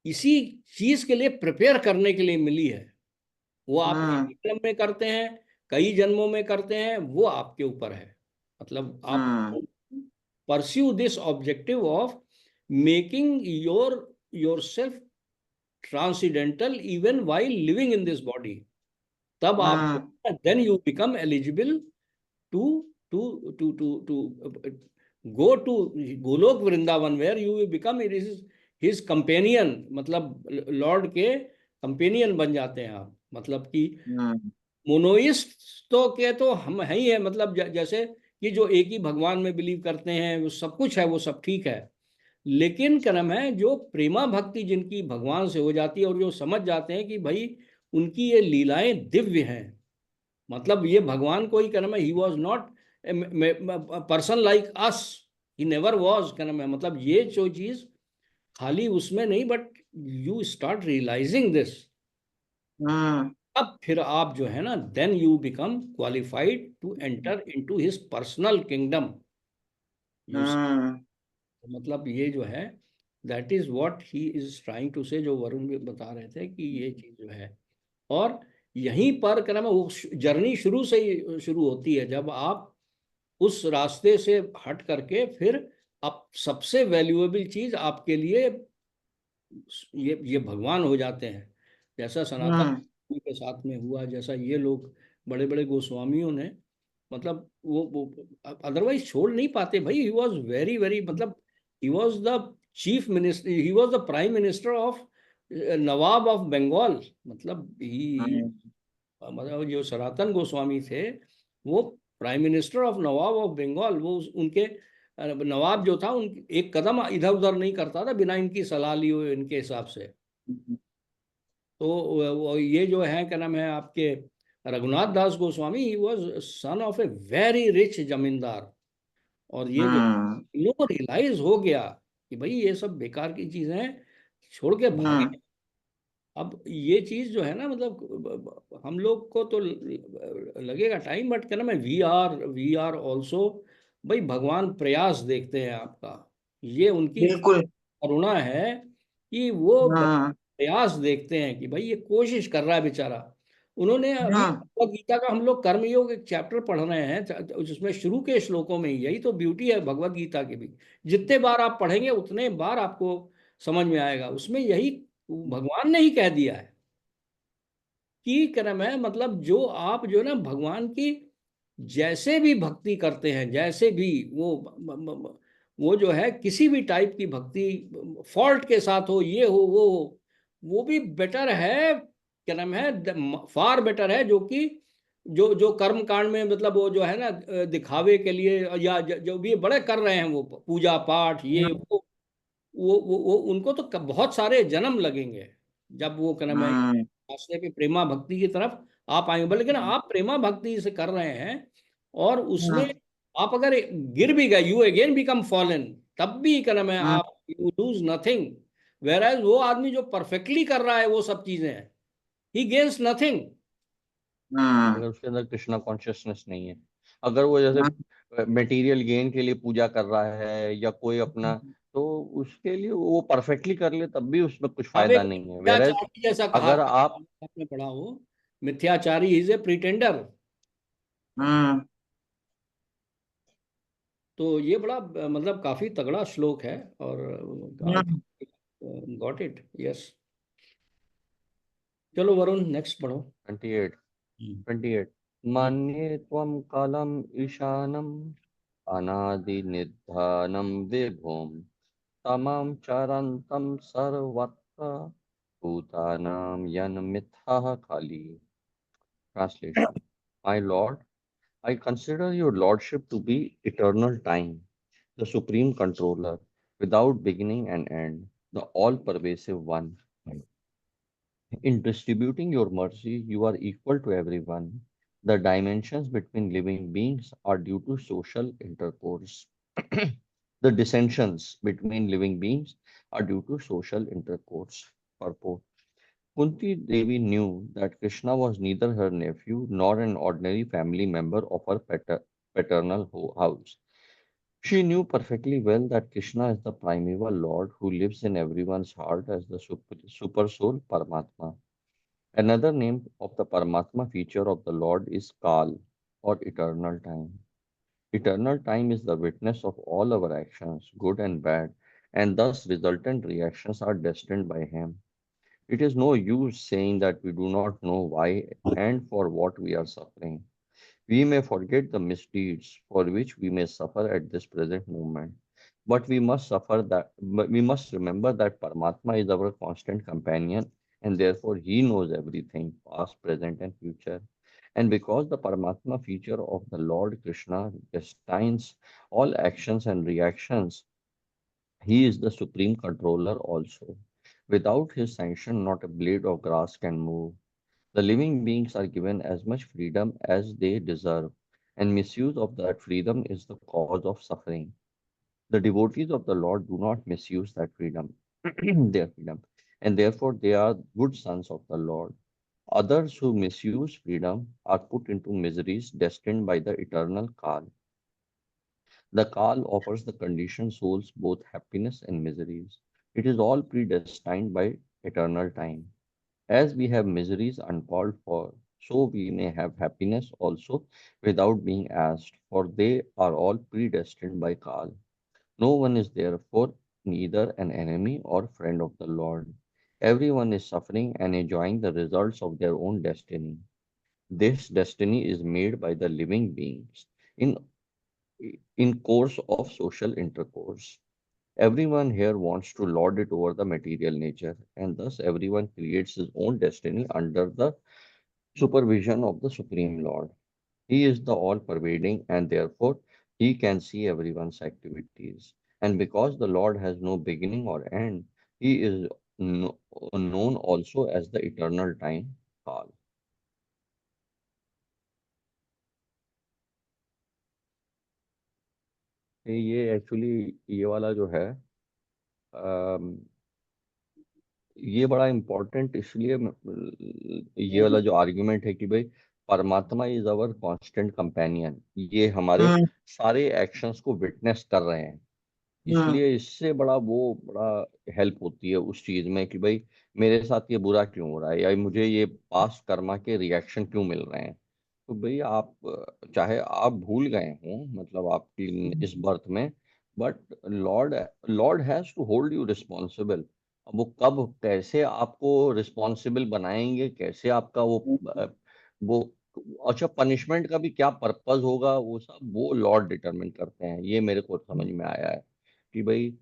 इसी चीज के लिए प्रिपेयर करने के लिए मिली है। वो आप एक ही जन्म में करते हैं, कई जन्मों में करते हैं, वो आपके ऊपर है। मतलब आप pursue this objective of making your self transcendental even while living in this body, तब आप then you become eligible to to to go to Goloka Vrindavan, where you will become his companion, मतलब लॉर्ड के कंपेनियन बन जाते हैं आप। मतलब कि मोनोइस्ट तो हम है ही है, मतलब जैसे कि जो एक ही भगवान में बिलीव करते हैं वो सब कुछ है, वो सब ठीक है। लेकिन क्या नाम है, जो प्रेमा भक्ति जिनकी भगवान से हो जाती है और जो समझ जाते हैं कि भाई उनकी ये लीलाएं दिव्य हैं, मतलब ये भगवान को ही क्या नाम है, he was not person like us, he never was क्या नाम है, मतलब ये जो चीज खाली उसमें नहीं, but you start realizing this, अब फिर आप जो है ना, then you become qualified to enter into his personal kingdom. मतलब ये जो है, that is what he is trying to say, जो वरुण भी बता रहे थे कि ये चीज जो है। और यहीं पर क्या नाम है, वो जर्नी शुरू से ही शुरू होती है, जब आप उस रास्ते से हट करके फिर अब सबसे वैल्यूएबल चीज आपके लिए ये भगवान हो जाते हैं। जैसा सनातन के साथ में हुआ, जैसा ये लोग बड़े बड़े गोस्वामियों ने, मतलब वो अदरवाइज छोड़ नहीं पाते भाई। ही वॉज वेरी वेरी, मतलब he was the chief minister, he was the prime minister of nawab of Bengal. मतलब ही मतलब जो सनातन गोस्वामी थे, वो prime minister of nawab of Bengal, वो उनके नवाब जो था, उन एक कदम इधर उधर नहीं करता था बिना इनकी सलाह ली हुए, इनके हिसाब से। तो वो ये जो है क्या नाम है आपके Raghunath Das Goswami, he was son of a very rich zamindar. और ये जो लोग रियलाइज हो गया कि भाई ये सब बेकार की चीजें हैं, छोड़ के भागे। अब ये चीज जो है ना, मतलब हम लोग को तो लगेगा टाइम, बट क्या नाम है, वी आर ऑल्सो, भाई भगवान प्रयास देखते हैं आपका। ये उनकी बिल्कुल। करुणा है कि वो प्रयास देखते हैं कि भाई ये कोशिश कर रहा है बेचारा। उन्होंने अभी भगवद गीता का हम लोग कर्मयोग एक चैप्टर पढ़ रहे हैं, जिसमें शुरू के श्लोकों में ही, यही तो ब्यूटी है भगवद गीता की भी, जितने बार आप पढ़ेंगे उतने बार आपको समझ में आएगा। उसमें यही भगवान ने ही कह दिया है कि क्रम है, मतलब जो आप जो ना भगवान की जैसे भी भक्ति करते हैं, जैसे भी वो जो है किसी भी टाइप की भक्ति, फॉल्ट के साथ हो, ये हो वो हो, वो भी बेटर है, क्या नाम है, फार बेटर है, जो कि जो जो कर्म कांड में, मतलब वो जो है ना दिखावे के लिए, या जो भी बड़े कर रहे हैं वो पूजा पाठ ये वो उनको तो बहुत सारे जन्म लगेंगे जब वो क्या नाम है रास्ते पे प्रेमा भक्ति की तरफ आप आएंगे। लेकिन आप प्रेमा भक्ति से कर रहे हैं और उसमें आप अगर गिर भी गए, यू अगेन बिकम फॉलन, तब भी क्या नाम है आप, you lose nothing. Whereas वो आदमी जो परफेक्टली कर रहा है वो सब चीजें, ही गेन्स नथिंग। अगर उसके अंदर कृष्णा कॉन्शियसनेस नहीं है, अगर वो जैसे मटेरियल गेन के लिए पूजा कर रहा है या कोई अपना, तो उसके लिए वो परफेक्टली कर ले तब भी उसमें कुछ अब फायदा एक नहीं है। वेर एज मिथ्याचारी जैसा कहा अगर था, आप आपने पढ़ा हो, मिथ्याचारी इज ए प्रिटेंडर। तो ये बड़ा मतलब काफी तगड़ा श्लोक है, और आई गॉट इट, यस। चलो वरुण नेक्स्ट पढ़ो। 28 28 मान्ये त्वं कालम् ईशानम् अनादिनिधानं विभुम् तमां चरन्तं सर्वत्र भूतानां यन्मिथः कलि. Translation. My Lord, I consider your Lordship to be eternal time, the supreme controller, without beginning and end, the all-pervasive one. In distributing your mercy, you are equal to everyone. The dimensions between living beings are due to social intercourse. The dissensions between living beings are due to social intercourse. Purport. Kunti Devi knew that Krishna was neither her nephew nor an ordinary family member of her paternal house. She knew perfectly well that Krishna is the primeval Lord who lives in everyone's heart as the super soul Paramatma. Another name of the Paramatma feature of the Lord is Kal, or eternal time. Eternal time is the witness of all our actions, good and bad, and thus resultant reactions are destined by him. It is no use saying that we do not know why and for what we are suffering. We may forget the misdeeds for which we may suffer at this present moment, but we must remember that Paramatma is our constant companion, and therefore he knows everything, past, present, and future. And because the Paramatma feature of the Lord Krishna destines all actions and reactions, he is the supreme controller also. Without his sanction, not a blade of grass can move. The living beings are given as much freedom as they deserve, and misuse of that freedom is the cause of suffering. The devotees of the Lord do not misuse that freedom, their freedom, and therefore they are good sons of the Lord. Others who misuse freedom are put into miseries destined by the eternal Kal. The Kal offers the conditioned souls both happiness and miseries. It is all predestined by eternal time. As we have miseries uncalled for, so we may have happiness also without being asked, for they are all predestined by Kal. No one is therefore neither an enemy or friend of the Lord. Everyone is suffering and enjoying the results of their own destiny. This destiny is made by the living beings in, in course of social intercourse. Everyone here wants to lord it over the material nature, and thus everyone creates his own destiny under the supervision of the Supreme Lord. He is the all pervading, and therefore he can see everyone's activities. And because the Lord has no beginning or end, he is known also as the eternal time Kal. ये एक्चुअली ये वाला जो है ये बड़ा इम्पोर्टेंट इसलिए ये वाला जो आर्ग्यूमेंट है कि भाई परमात्मा इज अवर कांस्टेंट कंपेनियन, ये हमारे Hmm. सारे एक्शंस को विटनेस कर रहे हैं, Hmm. इसलिए इससे बड़ा हेल्प होती है उस चीज में कि भाई मेरे साथ ये बुरा क्यों हो रहा है, या मुझे ये पास्ट कर्मा के रिएक्शन क्यों मिल रहे हैं। तो भाई आप चाहे आप भूल गए हों, मतलब आपकी इस बर्थ में, but lord lord has to hold you responsible. अब वो कब कैसे आपको रिस्पॉन्सिबल बनाएंगे, कैसे आपका वो अच्छा पनिशमेंट का भी क्या पर्पस होगा, वो सब वो लॉर्ड डिटरमिन करते हैं। ये मेरे को समझ में आया है कि भाई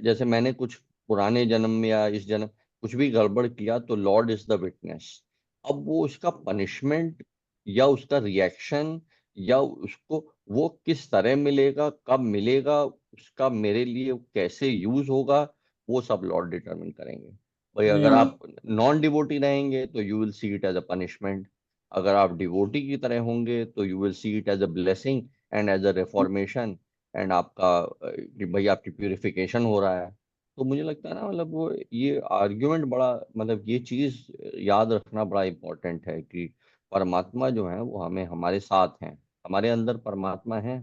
जैसे मैंने कुछ पुराने जन्म में या इस जन्म कुछ भी गड़बड़ किया तो लॉर्ड इज द विटनेस। अब वो उसका पनिशमेंट या उसका रिएक्शन या उसको वो किस तरह मिलेगा, कब मिलेगा, उसका मेरे लिए कैसे यूज होगा, वो सब लॉर्ड डिटरमिन करेंगे। भाई अगर Hmm. आप नॉन डिवोटी रहेंगे तो you will see it as a punishment, अगर आप डिवोटी की तरह होंगे तो you will see it as a blessing and as a reformation, and आपका कि भाई आपकी प्यूरिफिकेशन हो रहा है। तो मुझे लगता है ना, मतलब वो ये आर्ग्यूमेंट बड़ा, मतलब ये चीज याद रखना बड़ा इम्पोर्टेंट है कि परमात्मा जो है वो हमें हमारे साथ हैं, हमारे अंदर परमात्मा है,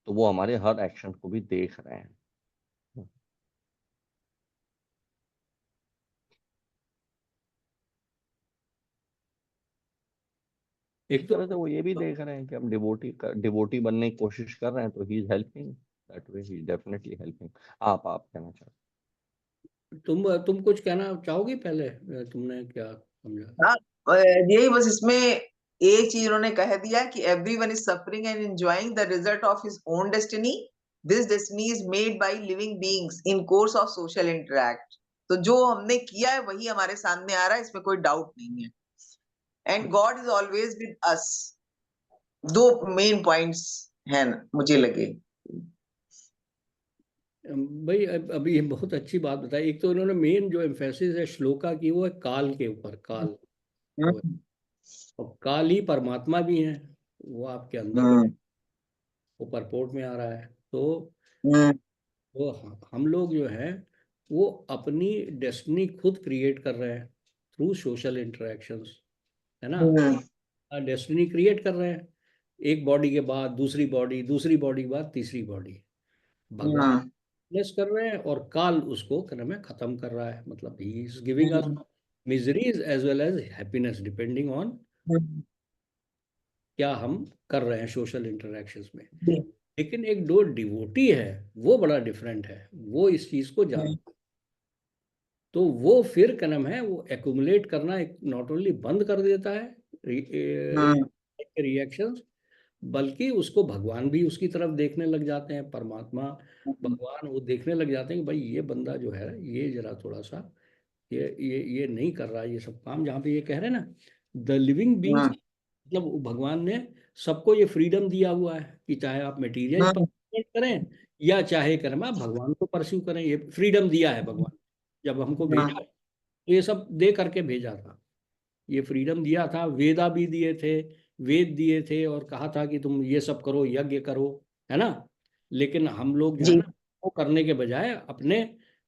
तो वो हमारे हर एक्शन को भी देख रहे हैं। एक एक तो तरह से वो ये भी देख रहे हैं कि हम डिवोटी बनने की कोशिश कर रहे हैं, तो he is helping, that way he definitely helping. आप कहना चाहते तुम कुछ कहना चाहोगी पहले? तुमने क्या समझा? हाँ, यही बस इसमें एक चीज उन्होंने कह दिया कि everyone is suffering and enjoying the result of his own destiny. This destiny is made by living beings in course of social interact. तो जो हमने किया है वही हमारे सामने आ रहा है, इसमें कोई डाउट नहीं है. And God is always with us. दो मेन पॉइंट्स हैं मुझे लगे. भाई अभी ये बहुत अच्छी बात बताई. एक तो उन्होंने मेन जो एम्फेसिस है श्लोका की वो है काल के ऊपर. काल वो है. और काल ही परमात्मा भी है, वो आपके अंदर वो परपोर्ट में आ रहा है. तो हम लोग जो है वो अपनी डेस्टिनी खुद क्रिएट कर रहे हैं थ्रू सोशल इंटरेक्शंस, है ना. डेस्टिनी क्रिएट कर रहे हैं. एक बॉडी के बाद दूसरी बॉडी, दूसरी बॉडी के बाद तीसरी बॉडी. भगवान ब्लेस कर रहे हैं और काल उसको क्रम में खत्म कर रहा है. मतलब he is giving us miseries as well as happiness depending on क्या हम कर रहे हैं सोशल इंटरेक्शंस में. लेकिन एक दो डिवोटी है वो बड़ा डिफरेंट है, वो इस चीज को जानता है. तो वो फिर क्या नाम है वो एक्यूमुलेट करना एक नॉट ओनली बंद कर देता है रिएक्शंस, बल्कि उसको भगवान भी उसकी तरफ देखने लग जाते हैं. परमात्मा भगवान वो देखने लग जाते हैं कि भाई ये बंदा जो है ये जरा थोड़ा सा ये नहीं कर रहा है ये सब काम. जहाँ पे ये कह रहे हैं ना द लिविंग बींग्स, मतलब भगवान ने सबको ये फ्रीडम दिया हुआ है कि चाहे आप मटेरियल परस्यू करें या चाहे कर्म आप भगवान को परस्यू करें. ये फ्रीडम दिया है भगवान. जब हमको भेजा तो ये सब दे करके भेजा था. ये फ्रीडम दिया था. वेदा भी दिए थे, वेद दिए थे और कहा था कि तुम ये सब करो, यज्ञ करो, है ना. लेकिन हम लोग जो है ना वो करने के बजाय अपने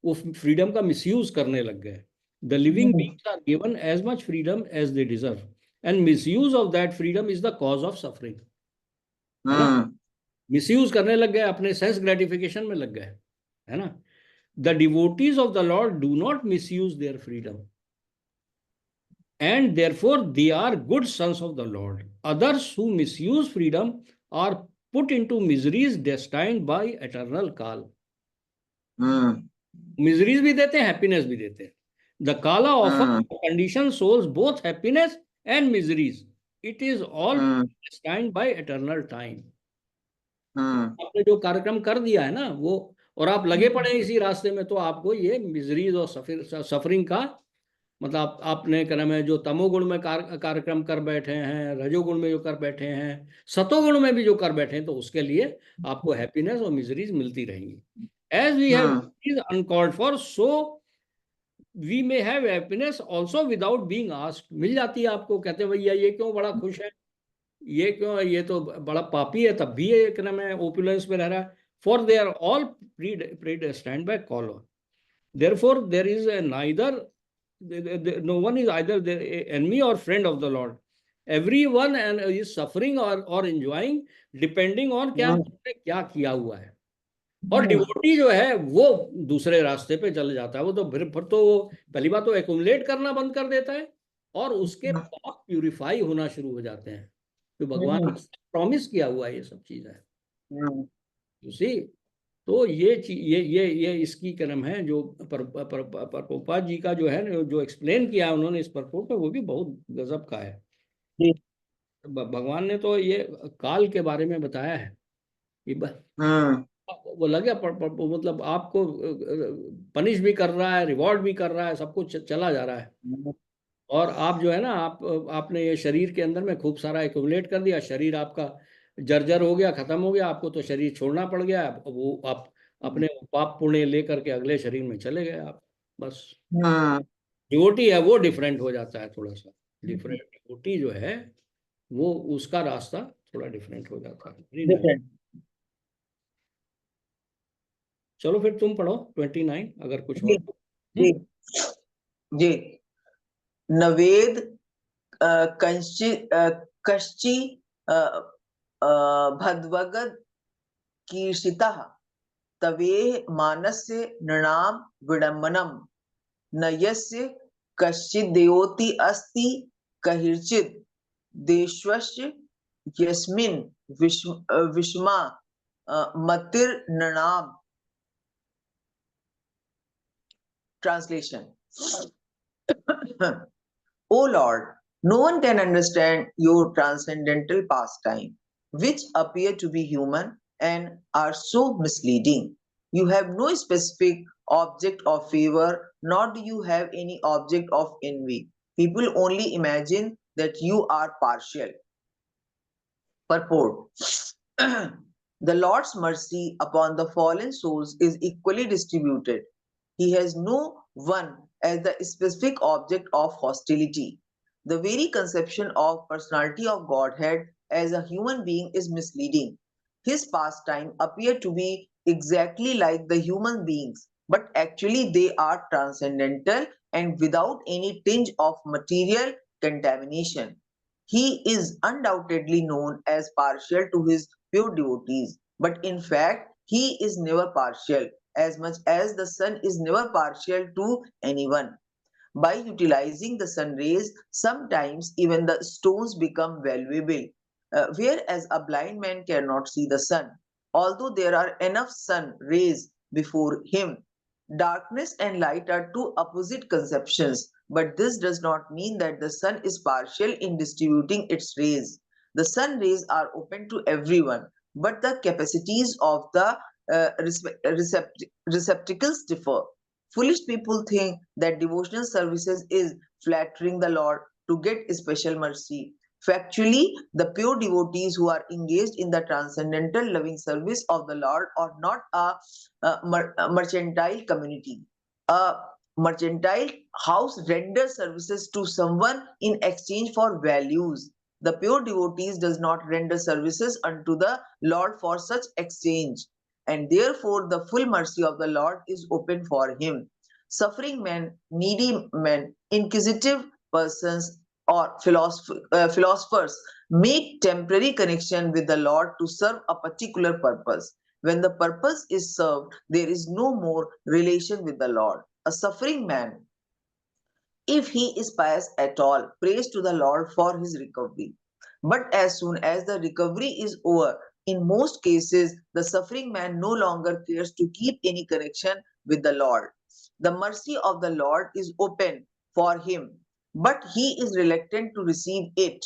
वो फ्रीडम का मिसयूज करने लग गए. The living beings are given as much freedom as they deserve and misuse of that freedom is the cause of suffering, है ना. मिसयूज करने लग गए, अपने सेंस ग्रेटिफिकेशन में लग गए, है ना. The devotees of the Lord do not misuse their freedom and therefore they are good sons of the Lord. Others who misuse freedom are put into miseries destined by eternal call. Miseries भी देते हैं, हैप्पीनेस भी देते हैं. द काला offer condition souls both happiness and miseries. It is all destined by eternal time. आपने जो कार्यक्रम कर दिया है ना वो, और आप लगे पड़े इसी रास्ते में, तो आपको ये मिजरीज और सफरिंग का मतलब आपने क्या नाम है जो तमोगुण में कार्यक्रम कर बैठे हैं, रजोगुण में जो कर बैठे हैं, सतोगुण में भी जो कर बैठे हैं, तो उसके लिए आपको हैप्पीनेस और मिजरीज मिलती रहेंगी. As we have uncalled for so we may have happiness also without being asked. मिल जाती है आपको. कहते हैं भैया ये क्यों बड़ा खुश है, ये क्यों, ये तो बड़ा पापी है, तब भी ये क्या नाम है ओपुलेंस में रह रहा है. For they are all predestined by call. Therefore there is neither no one is either the enemy or friend of the Lord. Everyone and is suffering or enjoying depending on क्या किया हुआ है. और डिवोटी जो है वो दूसरे रास्ते पे चले जाता है. वो तो फिर तो पहली बात तो एक्युमुलेट करना बंद कर देता है और उसके पाप प्यूरिफाई होना शुरू हो जाते हैं. तो भगवान ने प्रॉमिस किया हुआ है ये सब चीजें. उसी तो ये इसकी कर्म है जो प्रभुपाद जी का जो है जो एक्सप्लेन किया उन्होंने इस परपोर्ट में, वो भी बहुत गजब का है. भगवान ने तो ये काल के बारे में बताया है कि वो लगे मतलब आपको पनिश भी कर रहा है, रिवॉर्ड भी कर रहा है, सब कुछ चला जा रहा है. और आप जो है ना आपने ये शरीर के अंदर में खूब सारा एक्युमुलेट कर दिया. शरीर आपका जर्जर हो गया, खत्म हो गया, आपको तो शरीर छोड़ना पड़ गया. वो आप अपने पाप पुण्य लेकर के अगले शरीर में चले गए आप. बस डिवोटी है वो डिफरेंट हो जाता है थोड़ा सा. डिफरेंट डिवोटी जो है वो उसका रास्ता थोड़ा डिफरेंट हो जाता है. चलो फिर तुम पढ़ो 29 अगर कुछ और. जी. नवेद कश्चि भद्वगद कीर्षितः तवेह मानस्य नृणाम विडम्बनम न यस्य कश्चित् देयोति अस्ति कहिर्चित् देशवस्य यस्मिन् विषमा मतिर नृणाम. Translation. O Lord, No one can understand your transcendental pastime, which appear to be human and are so misleading. You have no specific object of favor, nor do you have any object of envy. People only imagine that you are partial. Purport. The Lord's mercy upon the fallen souls is equally distributed. He has no one as the specific object of hostility. The very conception of personality of Godhead as a human being is misleading. His pastime appear to be exactly like the human beings, but actually they are transcendental and without any tinge of material contamination. He is undoubtedly known as partial to his pure devotees, but in fact, he is never partial, as much as the sun is never partial to anyone. By utilizing the sun rays, sometimes even the stones become valuable, whereas a blind man cannot see the sun. Although there are enough sun rays before him, darkness and light are two opposite conceptions, but this does not mean that the sun is partial in distributing its rays. The sun rays are open to everyone, but the capacities of the receptacles differ. Foolish people think that devotional services is flattering the Lord to get special mercy. Factually, the pure devotees who are engaged in the transcendental loving service of the Lord are not a mercantile community. A mercantile house renders services to someone in exchange for values. The pure devotees does not render services unto the Lord for such exchange, and therefore the full mercy of the Lord is open for him. Suffering men, needy men, inquisitive persons, or philosophers make temporary connection with the Lord to serve a particular purpose. When the purpose is served, there is no more relation with the Lord. A suffering man, if he is pious at all, prays to the Lord for his recovery. But as soon as the recovery is over, in most cases, the suffering man no longer cares to keep any connection with the Lord. The mercy of the Lord is open for him, but he is reluctant to receive it.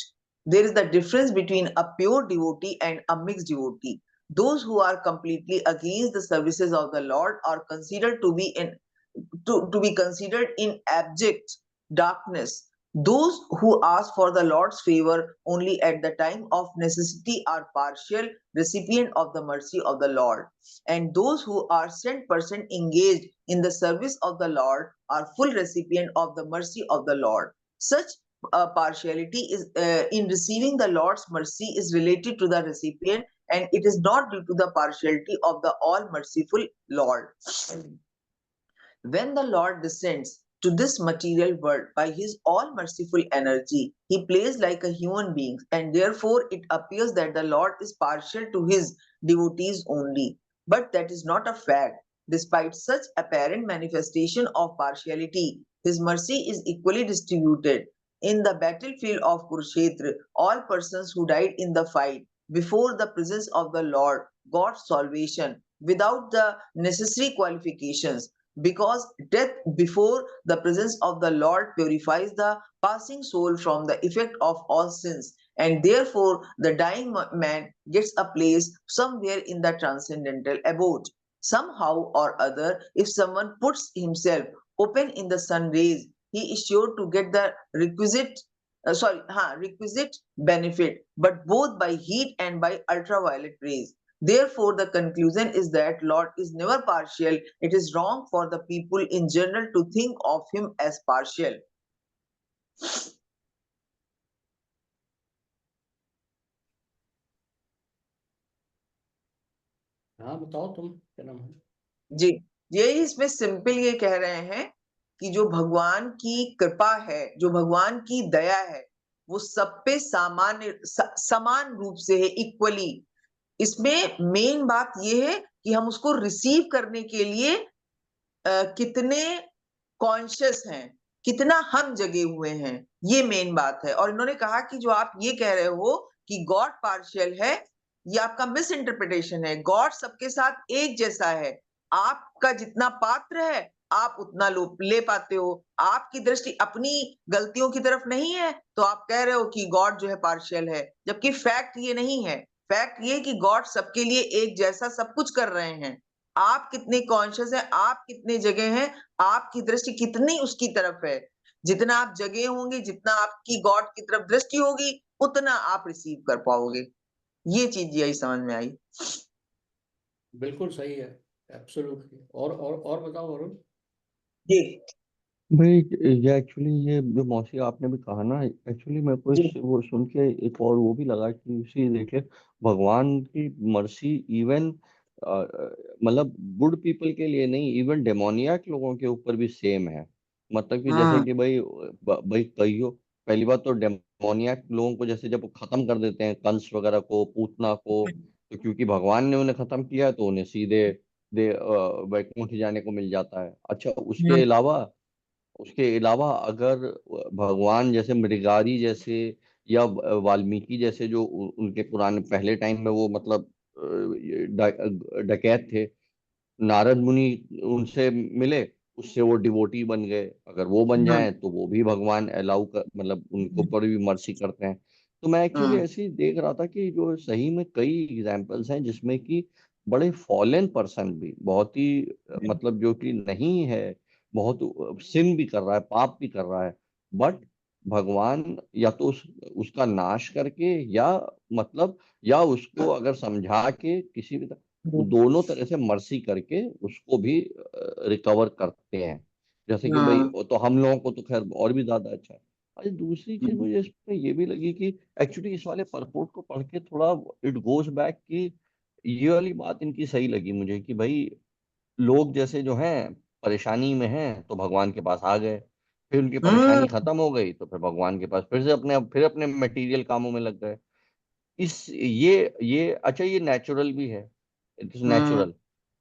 There is the difference between a pure devotee and a mixed devotee. Those who are completely against the services of the Lord are considered to be considered in abject darkness. Those who ask for the Lord's favor only at the time of necessity are partial recipient of the mercy of the Lord, and those who are 100% engaged in the service of the Lord are full recipient of the mercy of the Lord. Such partiality is in receiving the Lord's mercy is related to the recipient, and it is not due to the partiality of the all merciful Lord. When the Lord descends to this material world by his all merciful energy, he plays like a human being, and therefore it appears that the Lord is partial to his devotees only. But that is not a fact. Despite such apparent manifestation of partiality, his mercy is equally distributed. In the battlefield of Kurukshetra, all persons who died in the fight before the presence of the Lord got salvation without the necessary qualifications, because death before the presence of the Lord purifies the passing soul from the effect of all sins, and therefore the dying man gets a place somewhere in the transcendental abode. Somehow or other, if someone puts himself open in the sun rays, he is sure to get the requisite benefit, but both by heat and by ultraviolet rays. Therefore, the conclusion is that Lord is never partial. It is wrong for the people in general to think of him as partial. हाँ बताओ तुम क्या नाम है। जी, यही इसमें सिंपल ये कह रहे हैं कि जो भगवान की कृपा है, जो भगवान की दया है, वो सब पे समान रूप से है, इक्वली। इसमें मेन बात ये है कि हम उसको रिसीव करने के लिए कितने कॉन्शियस हैं, कितना हम जगे हुए हैं, ये मेन बात है। और इन्होंने कहा कि जो आप ये कह रहे हो कि गॉड पार्शियल है, ये आपका मिस इंटरप्रिटेशन है। गॉड सबके साथ एक जैसा है। आपका जितना पात्र है आप उतना ले पाते हो। आपकी दृष्टि अपनी गलतियों की तरफ नहीं है, तो आप कह रहे हो कि गॉड जो है पार्शियल है, जबकि फैक्ट ये नहीं है। फैक्ट ये कि गॉड सबके लिए एक जैसा सब कुछ कर रहे हैं। आप कितने कॉन्शियस हैं, आप कितने जगे हैं, आपकी दृष्टि कितनी उसकी तरफ है। जितना आप जगे होंगे, जितना आपकी गॉड की तरफ दृष्टि होगी, उतना आप रिसीव कर पाओगे। ये चीज यही समझ में आई। बिल्कुल सही है, एब्सोल्युटली। और बताओ अरुण। जी भाई ये एक्चुअली ये जो मौसी आपने भी कहा ना, एक्चुअली मेरे को जी। वो सुन के एक और वो भी लगा कि उसी देखिए भगवान की मर्सी इवन मतलब गुड पीपल के लिए नहीं, इवन डेमोनियाक लोगों के ऊपर भी सेम है। मतलब कि जैसे हम्म कि भाई कहियो, पहली बात तो डेमोनियाक लोगों को जैसे जब वो खत्म कर देते हैं कंस वगैरह को, पूतना को, तो क्योंकि भगवान ने उन्हें खत्म किया है, तो उन्हें सीधे वैकुंठ जाने को मिल जाता है। अच्छा उसके अलावा अगर भगवान जैसे मृगारी जैसे या वाल्मीकि जैसे जो उनके पुराने पहले टाइम में वो मतलब डकैत थे, नारद मुनि उनसे मिले, उससे वो डिवोटी बन गए, अगर वो बन हम्म जाएं तो वो भी भगवान अलाउ कर, मतलब उनको पर भी मर्सी करते हैं। तो मैं एक्चुअली हम्म ऐसे ही देख रहा था कि जो सही में कई एग्जाम्पल्स हैं जिसमें कि बड़े फॉलन पर्सन भी बहुत ही मतलब जो कि नहीं है, बहुत सिन भी कर रहा है, पाप भी कर रहा है, बट भगवान या तो उसका नाश करके या मतलब या उसको अगर समझा के किसी भी वो दोनों तरह से मर्सी करके उसको भी रिकवर करते हैं। जैसे कि भाई हम्म तो हम लोगों को तो खैर और भी ज्यादा अच्छा है। अरे दूसरी चीज हम्म मुझे इसमें ये भी लगी कि एक्चुअली इस वाले परपोर्ट को पढ़ के थोड़ा इट गोज बैक कि ये वाली बात इनकी सही लगी मुझे कि भाई लोग जैसे जो हैं परेशानी में हैं तो भगवान के पास आ गए, फिर उनकी परेशानी हम्म खत्म हो गई तो फिर भगवान के पास फिर अपने मटेरियल कामों में लग गए। ये अच्छा ये नेचुरल भी है, इट इज हम्म नेचुरल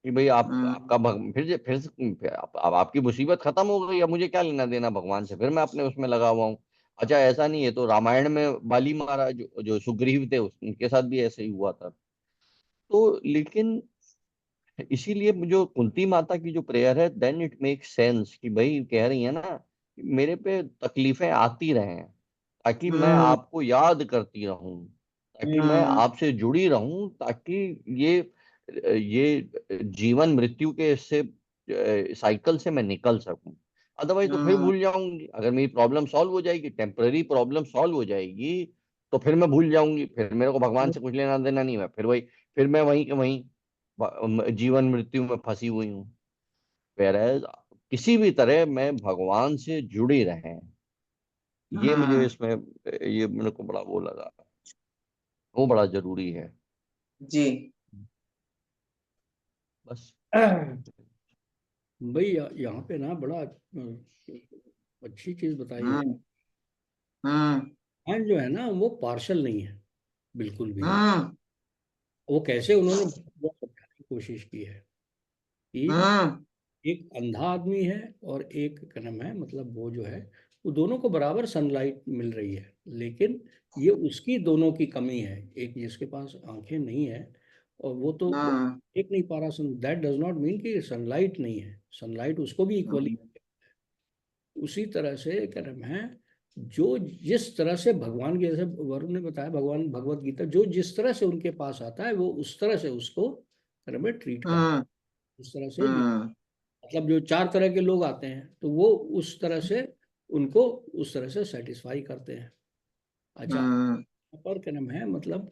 कि भाई आप हम्म आपका फिर अब आपकी मुसीबत खत्म हो गई, अब मुझे क्या लेना देना भगवान से, फिर मैं अपने उसमें लगा हुआ हूँ। अच्छा ऐसा नहीं है, तो रामायण में बाली महाराज जो सुग्रीव थे उनके साथ भी ऐसे ही हुआ था। तो लेकिन इसीलिए जो कुंती माता की जो प्रेयर है, देन इट मेक सेंस कि भाई कह रही है ना, मेरे पे तकलीफें आती रहें ताकि मैं हम्म आपको याद करती रहूं, ताकि मैं हम्म आपसे जुड़ी रहूं, ताकि ये जीवन मृत्यु के इससे साइकिल से मैं निकल सकूं। अदरवाइज तो फिर हम्म भूल जाऊंगी, अगर मेरी प्रॉब्लम सॉल्व हो जाएगी, टेम्पररी प्रॉब्लम सॉल्व हो जाएगी, तो फिर मैं भूल जाऊंगी, फिर मेरे को भगवान से कुछ लेना देना नहीं, मैं फिर मैं वहीं के वहीं जीवन मृत्यु में फंसी हुई हूँ। Whereas किसी भी तरह मैं भगवान से जुड़ी रहें, ये मुझे हम्म, इसमें ये मेरे को बड़ा वो लगा, वो बड़ा जरूरी है। जी बस। भाई यहाँ पे ना बड़ा अच्छी चीज बताई है। हम्म हम्म हाँ जो है ना वो पार्शल नहीं है बिल्कुल भी। हम्म वो कैसे उन्होंने वो समझाने की कोशिश की है कि हम्म एक अंधा आदमी है और एक क्या नाम है, मतलब वो जो है वो दोनों को बराबर सनलाइट मिल रही है, लेकिन ये उसकी दोनों की कमी है। एक जिसके पास आंखें नहीं है और वो तो हम्म देख नहीं पा रहा, सन दैट डज नॉट मीन कि सनलाइट नहीं है, सनलाइट उसको भी इक्वली। उसी तरह से क्या नाम है, जो जिस तरह से भगवान के, जैसे वरुण ने बताया, भगवान भगवत गीता जो जिस तरह से उनके पास आता है वो उस तरह से उसको क्या नाम है ट्रीट कर, हम्म उस तरह से हम्म मतलब जो चार तरह के लोग आते हैं तो वो उस तरह से उनको उस तरह से सेटिस्फाई करते हैं। अच्छा, हम्म यहाँ पर क्या नाम है, मतलब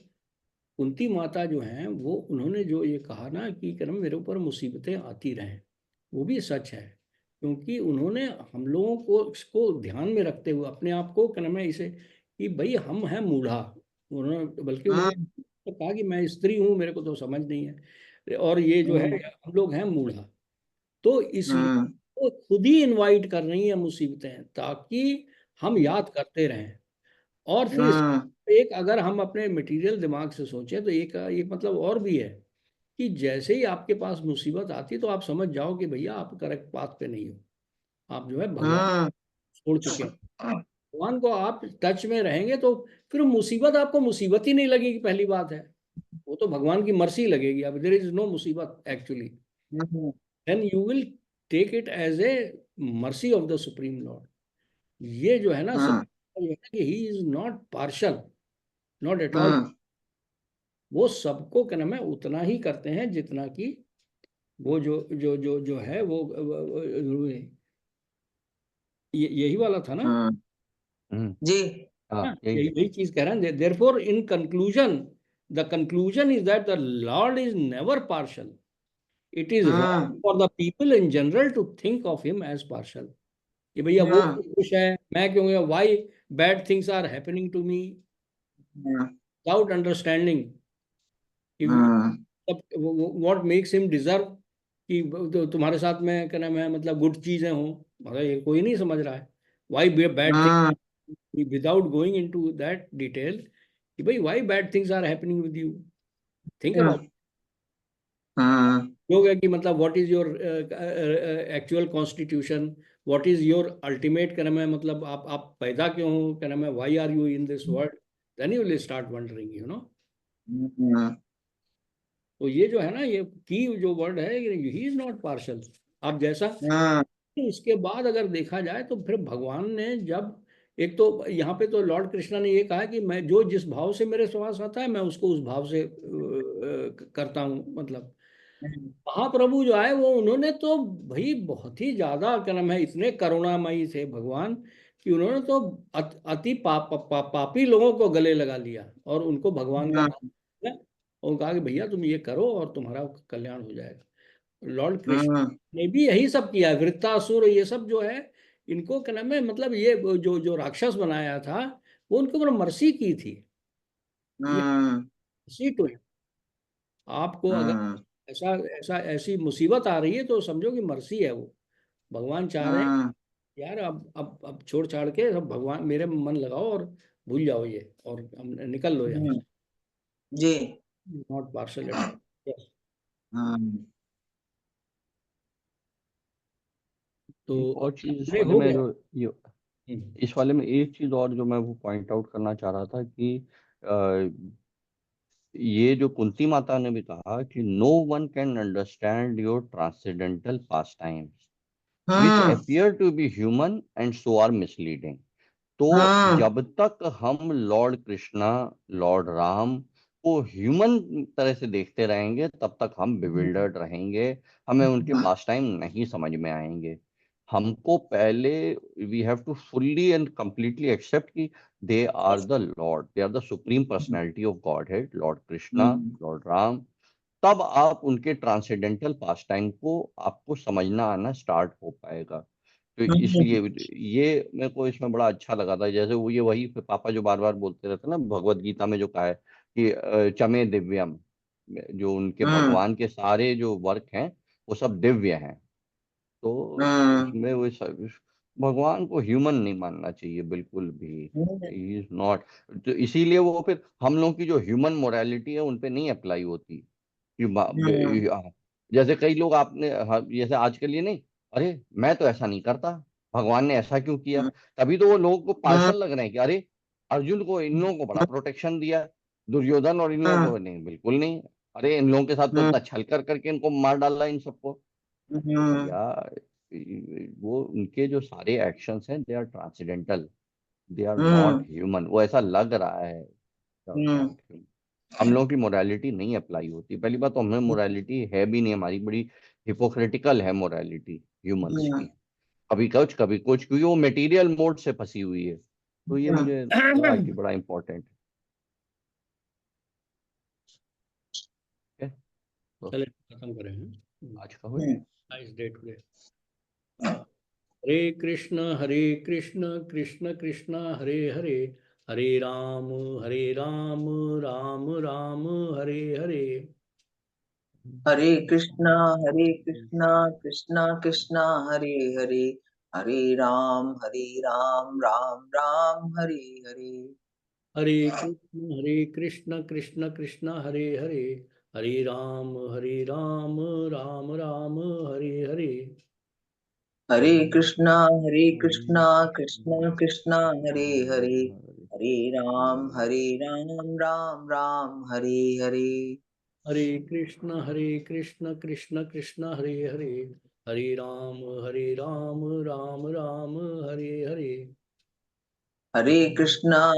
कुंती माता जो हैं वो उन्होंने जो ये कहा ना कि क्या नाम मेरे ऊपर मुसीबतें आती रहें, वो भी सच है। क्योंकि उन्होंने हम लोगों को इसको ध्यान में रखते हुए अपने आप को क्या नाम है इसे कि भाई हम हैं मूढ़ा, उन्होंने बल्कि उन्होंने हम्म तो कहा कि मैं स्त्री हूँ, मेरे को तो समझ नहीं है, और ये जो है हम लोग हैं मूढ़ा। तो इसलिए हम्म वो खुद ही इनवाइट कर रही हैं मुसीबतें ताकि हम याद करते रहें। और फिर हम्म एक अगर हम अपने मटेरियल दिमाग से सोचें तो एक मतलब और भी है कि जैसे ही आपके पास मुसीबत आती तो आप समझ जाओ कि भैया आप करेक्ट पाथ पे नहीं हो, आप जो है भगवान हम्म छोड़ चुके हैं। भगवान को आप टच में रहेंगे तो फिर मुसीबत आपको मुसीबत ही नहीं लगेगी, पहली बात है। वो तो भगवान की मर्जी लगेगी। अब देयर इज नो मुसीबत actually, hmm then you will take it as a mercy of the supreme lord. ये जो है ना सब जो है ना कि he is not partial, not at all. वो सबको क्या नाम है उतना ही करते हैं जितना कि वो जो है वो यही वाला था ना। जी हाँ यही यही है। यही चीज कह रहे हैं। Therefore in conclusion, the conclusion is that the lord is never partial. It is wrong for the people in general to think of him as partial. कि भैया वो क्यों खुश है, मैं क्यों, why bad things are happening to me, without understanding what makes him deserve कि तुम्हारे साथ में क्या नाम है मतलब गुड चीजें हों। मतलब ये कोई नहीं समझ रहा है। Why bad thing, without going into that detail कि भाई why bad things are happening with you, think about. लोग है कि मतलब what is your actual constitution, what is your ultimate क्या नाम है मतलब आप पैदा क्यों हो, क्या नाम है why are you in this world, then you will start wondering you know. तो ये जो है ना ये की जो वर्ड है, ही इज नॉट पार्शल। आप जैसा इसके बाद अगर देखा जाए तो फिर भगवान ने जब एक तो यहाँ पे तो लॉर्ड कृष्णा ने ये कहा कि मैं जो जिस भाव से मेरे पास आता है मैं उसको उस भाव से करता हूँ। मतलब महाप्रभु जो है वो उन्होंने तो भाई बहुत ही ज्यादा क्या नाम है इतने करुणामयी थे भगवान कि उन्होंने तो अति पापी लोगों को गले लगा लिया और उनको भगवान का नाम दिया और कहा कि भैया तुम ये करो और तुम्हारा कल्याण हो जाएगा। लॉर्ड कृष्ण ने भी यही सब किया है। वृत्तासुर ये सब जो है इनको क्या नाम है मतलब ये जो जो राक्षस बनाया था वो उनके ऊपर मर्सी की थी। ये मर्सी टू, आपको अगर ऐसा ऐसा ऐसी मुसीबत आ रही है तो समझो कि मर्सी है वो। भगवान चाह रहे हैं यार अब छोड़ छाड़ के सब भगवान मेरे में मन लगाओ और भूल जाओ ये और हम निकल लो यहाँ से। जी नॉट पार्शल एट ऑल। तो एक और चीज इस नहीं वाले हो में गया। जो ये इस वाले में एक चीज और जो मैं वो पॉइंट आउट करना चाह रहा था कि ये जो कुंती माता ने भी कहा कि no one can understand your transcendental pastimes which appear to be human and so are misleading. तो जब तक हम लॉर्ड कृष्णा लॉर्ड राम को ह्यूमन तरह से देखते रहेंगे तब तक हम बिविल्डर्ड रहेंगे, हमें उनके पास टाइम नहीं समझ में आएंगे। हमको पहले we have to fully and completely accept कि they are the Lord, they are the supreme personality of Godhead, Lord Krishna Lord Ram. तब आप उनके ट्रांसेंडेंटल पास टाइम को आपको समझना आना स्टार्ट हो पाएगा। तो इसलिए ये मेरे को इसमें बड़ा अच्छा लगा था। जैसे वो ये वही पापा जो बार बार बोलते रहते ना भगवत गीता में जो कहा है कि चमे दिव्यम, जो उनके भगवान के सारे जो वर्क हैं वो सब दिव्य हैं। तो उसमें वो भगवान को ह्यूमन नहीं मानना चाहिए बिल्कुल भी, इज नॉट। तो इसीलिए वो फिर हम लोग की जो ह्यूमन मोरालिटी है उन पे नहीं अप्लाई होती कि जैसे कई लोग आपने जैसे आजकल ये नहीं, अरे मैं तो ऐसा नहीं करता, भगवान ने ऐसा क्यों किया। तभी तो वो लोगों को पार्शल लग रहे हैं कि अरे अर्जुन को इन लोगों को बड़ा प्रोटेक्शन दिया, दुर्योधन और इन लोगों को नहीं, बिल्कुल नहीं। अरे इन लोगों के साथ तो इतना छल कर करके इनको मार डाला इन सबको। या वो उनके जो सारे एक्शंस हैं they are transcendental, they are not human. वो ऐसा लग रहा है नॉट ह्यूमन। हम लोगों की मोरालिटी नहीं अप्लाई होती। पहली बात तो हमें मोरालिटी है भी नहीं, हमारी बड़ी हिपोक्रेटिकल है मोरालिटी ह्यूमंस की, कभी कुछ क्योंकि वो मटेरियल मोड से फंसी हुई है। तो ये मुझे लगा कि बड़ा इंपॉर्टेंट है। तो चले खत्म करें हैं। आज का हुए। Nice day today. Hare Krishna Krishna Krishna Hare Hare, Hare Ram Ram Ram Hare Hare. Hare Krishna Krishna Hare Hare, Hare Ram Ram Ram Hare Hare. Hare Krishna Krishna Krishna Hare Hare, Hare Ram Ram Ram Hare Hare. Hare Krishna Krishna Krishna Hare Hare, Hare Ram Ram Ram Hare Hare. Hare Krishna Krishna Krishna Hare Hare, Hare Ram Ram Ram Hare Hare. Hare Krishna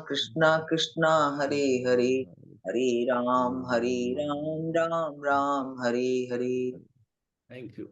Krishna Krishna Hare Hare, Hare Ram Ram Ram Hare Hare. Thank you.